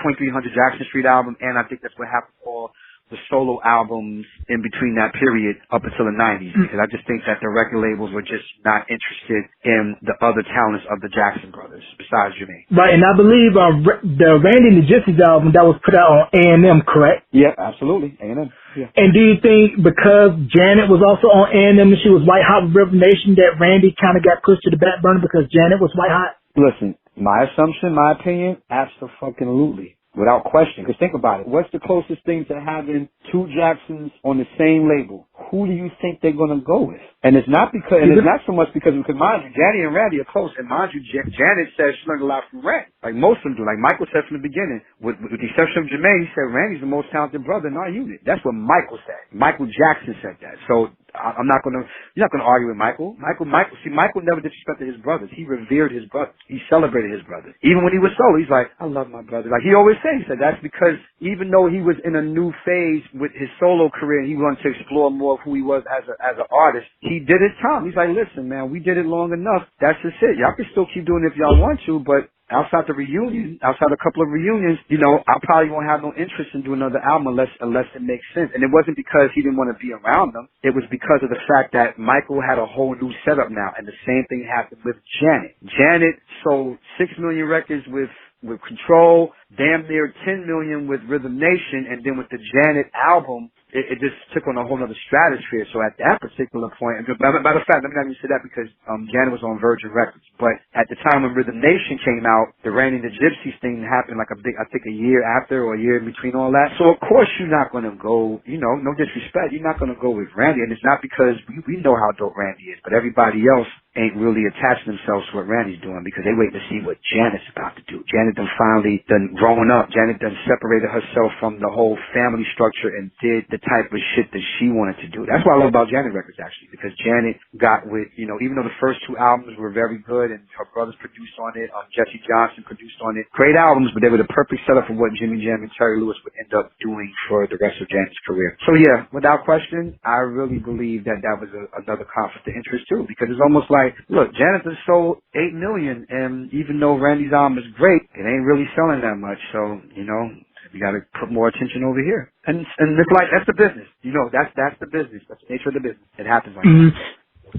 Jackson Street album. And I think that's what happened for the solo albums in between that period up until the 90s, because I just think that the record labels were just not interested in the other talents of the Jackson brothers besides Jermaine. Right, and I believe the Randy and the Gypsies album that was put out on A&M, correct? Yeah, absolutely, A&M. Yeah. And do you think because Janet was also on A&M and she was white hot with Rhythm Nation that Randy kind of got pushed to the back burner because Janet was white hot? Listen, my assumption, my opinion, absolutely. Without question. Because think about it. What's the closest thing to having two Jacksons on the same label? Who do you think they're going to go with? And it's not because, and it's not so much because mind you, Janet and Randy are close. And mind you, Janet says she learned a lot from Randy. Like most of them do. Like Michael said from the beginning. With the exception of Jermaine, he said Randy's the most talented brother in our unit. That's what Michael said. Michael Jackson said that. So you're not going to argue with Michael. Michael never disrespected his brothers. He revered his brothers. He celebrated his brothers. Even when he was solo, he's like, I love my brother. Like he always said, he said that's because even though he was in a new phase with his solo career and he wanted to explore more of who he was as an artist, he did his time. He's like, listen, man, we did it long enough. That's just it. Y'all can still keep doing it if y'all want to, but outside a couple of reunions, you know, I probably won't have no interest in doing another album unless it makes sense. And it wasn't because he didn't want to be around them. It was because of the fact that Michael had a whole new setup now. And the same thing happened with Janet. Janet sold 6 million records with Control, damn near 10 million with Rhythm Nation, and then with the Janet album, it just took on a whole other stratosphere. So at that particular point, matter of fact, let me not even say that because Janet was on Virgin Records. But at the time when Rhythm Nation came out, the Randy and the Gypsies thing happened like I think a year after or a year in between all that. So of course you're not going to go, you know, no disrespect, you're not going to go with Randy. And it's not because we know how dope Randy is, but everybody else ain't really attaching themselves to what Randy's doing because they wait to see what Janet's about to do. Janet done grown up. Janet done separated herself from the whole family structure and did the type of shit that she wanted to do. That's what I love about Janet Records actually, because Janet got with, you know, even though the first 2 albums were very good and her brothers produced on it, Jesse Johnson produced on it, great albums, but they were the perfect setup for what Jimmy Jam and Terry Lewis would end up doing for the rest of Janet's career. So yeah, without question, I really believe that was another conflict of interest too, because it's almost like like, look, Janitor sold 8 million, and even though Randy's album is great, it ain't really selling that much. So, you know, we got to put more attention over here. And it's like, that's the business. You know, that's the business. That's the nature of the business. It happens like that.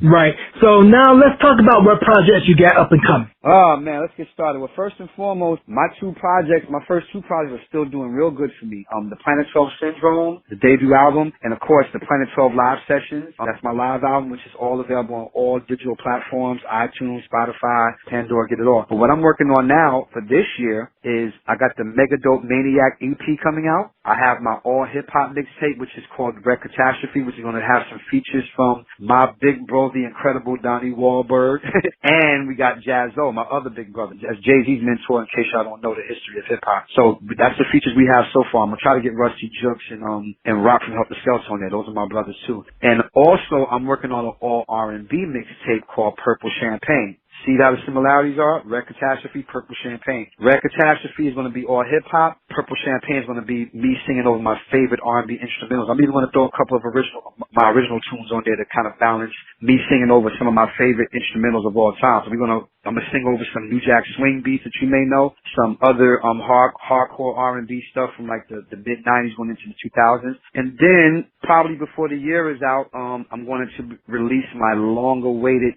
Right. So now let's talk about what projects you got up and coming. Oh, man, let's get started. Well, first and foremost, my first two projects are still doing real good for me. The Planet 12 Syndrome, the debut album, and of course, the Planet 12 Live Sessions. That's my live album, which is all available on all digital platforms, iTunes, Spotify, Pandora, get it all. But what I'm working on now for this year is I got the Mega Dope Maniac EP coming out. I have my all hip-hop mixtape, which is called Red Catastrophe, which is going to have some features from my big bro, the incredible Donnie Wahlberg. And we got Jazzo, my other big brother, as Jay-Z's mentor, in case y'all don't know the history of hip-hop. So that's the features we have so far. I'm going to try to get Rusty Jukes and Rock from Help the Skells on there. Those are my brothers, too. And also, I'm working on an all R&B mixtape called Purple Champagne. See how the similarities are? Red Catastrophe, Purple Champagne. Red Catastrophe is going to be all hip-hop. Purple Champagne is going to be me singing over my favorite R&B instrumentals. I'm even going to throw a couple of my original tunes on there to kind of balance me singing over some of my favorite instrumentals of all time. So I'm going to sing over some New Jack Swing beats that you may know, some other hardcore R&B stuff from like the mid-90s going into the 2000s. And then, probably before the year is out, I'm going to release my long-awaited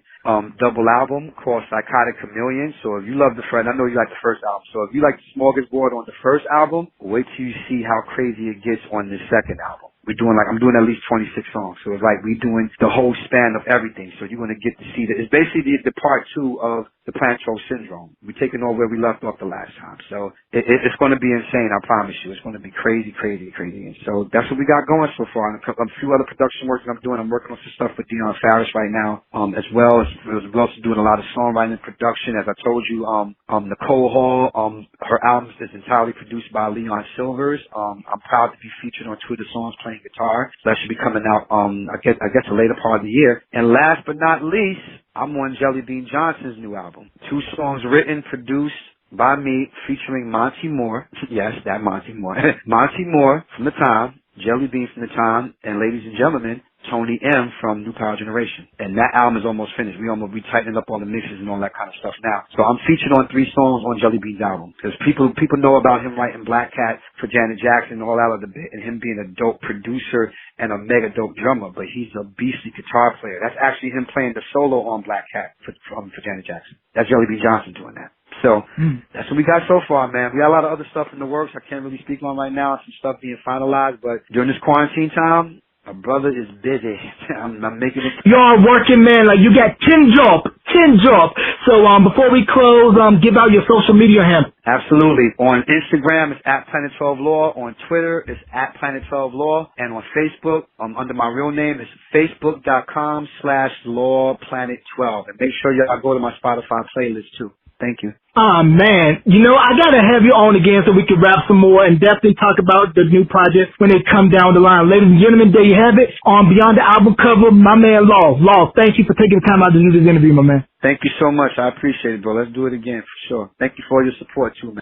double album called Psychotic Chameleon. So if you love I know you like the first album. So if you like the Smorgasbord on the first album, wait till you see how crazy it gets on the second album. I'm doing at least 26 songs. So it's like we doing the whole span of everything. So you're going to get to see that. It's basically the part 2 of the Planet 12 Syndrome. We're taking over where we left off the last time. So it's going to be insane, I promise you. It's going to be crazy, crazy, crazy. And so that's what we got going so far. And a few other production work that I'm doing. I'm working on some stuff with Dion Farris right now, as well as doing a lot of songwriting and production. As I told you, Nicole Hall, her album is entirely produced by Leon Silvers. I'm proud to be featured on 2 of the songs playing guitar. So that should be coming out, I guess the later part of the year. And last but not least, I'm on Jelly Bean Johnson's new album. 2 songs written, produced by me, featuring Monty Moore. Yes, that Monty Moore. Monty Moore from The Time, Jelly Bean from The Time, and ladies and gentlemen, Tony M from New Power Generation. And that album is almost finished. We tightening up all the mixes and all that kind of stuff now. So I'm featured on 3 songs on Jelly Bean's album. Because people know about him writing Black Cat for Janet Jackson and all that other bit, and him being a dope producer and a mega dope drummer, but he's a beastly guitar player. That's actually him playing the solo on Black Cat for Janet Jackson. That's Jelly Bean Johnson doing that. So that's what we got so far, man. We got a lot of other stuff in the works I can't really speak on right now. Some stuff being finalized, but during this quarantine time, my brother is busy. I'm making it. You're working, man. Like, you got 10 jobs. So, before we close, give out your social media handle. Absolutely. On Instagram, it's at Planet 12 Law. On Twitter, it's at Planet 12 Law. And on Facebook, under my real name, it's facebook.com/LawPlanet12. And make sure y'all go to my Spotify playlist, too. Thank you. Man, I gotta have you on again so we can rap some more and definitely talk about the new projects when they come down the line. Ladies and gentlemen, there you have it. On Beyond the Album Cover, my man Law. Law, thank you for taking the time out to do this interview, my man. Thank you so much. I appreciate it, bro. Let's do it again for sure. Thank you for all your support too, man.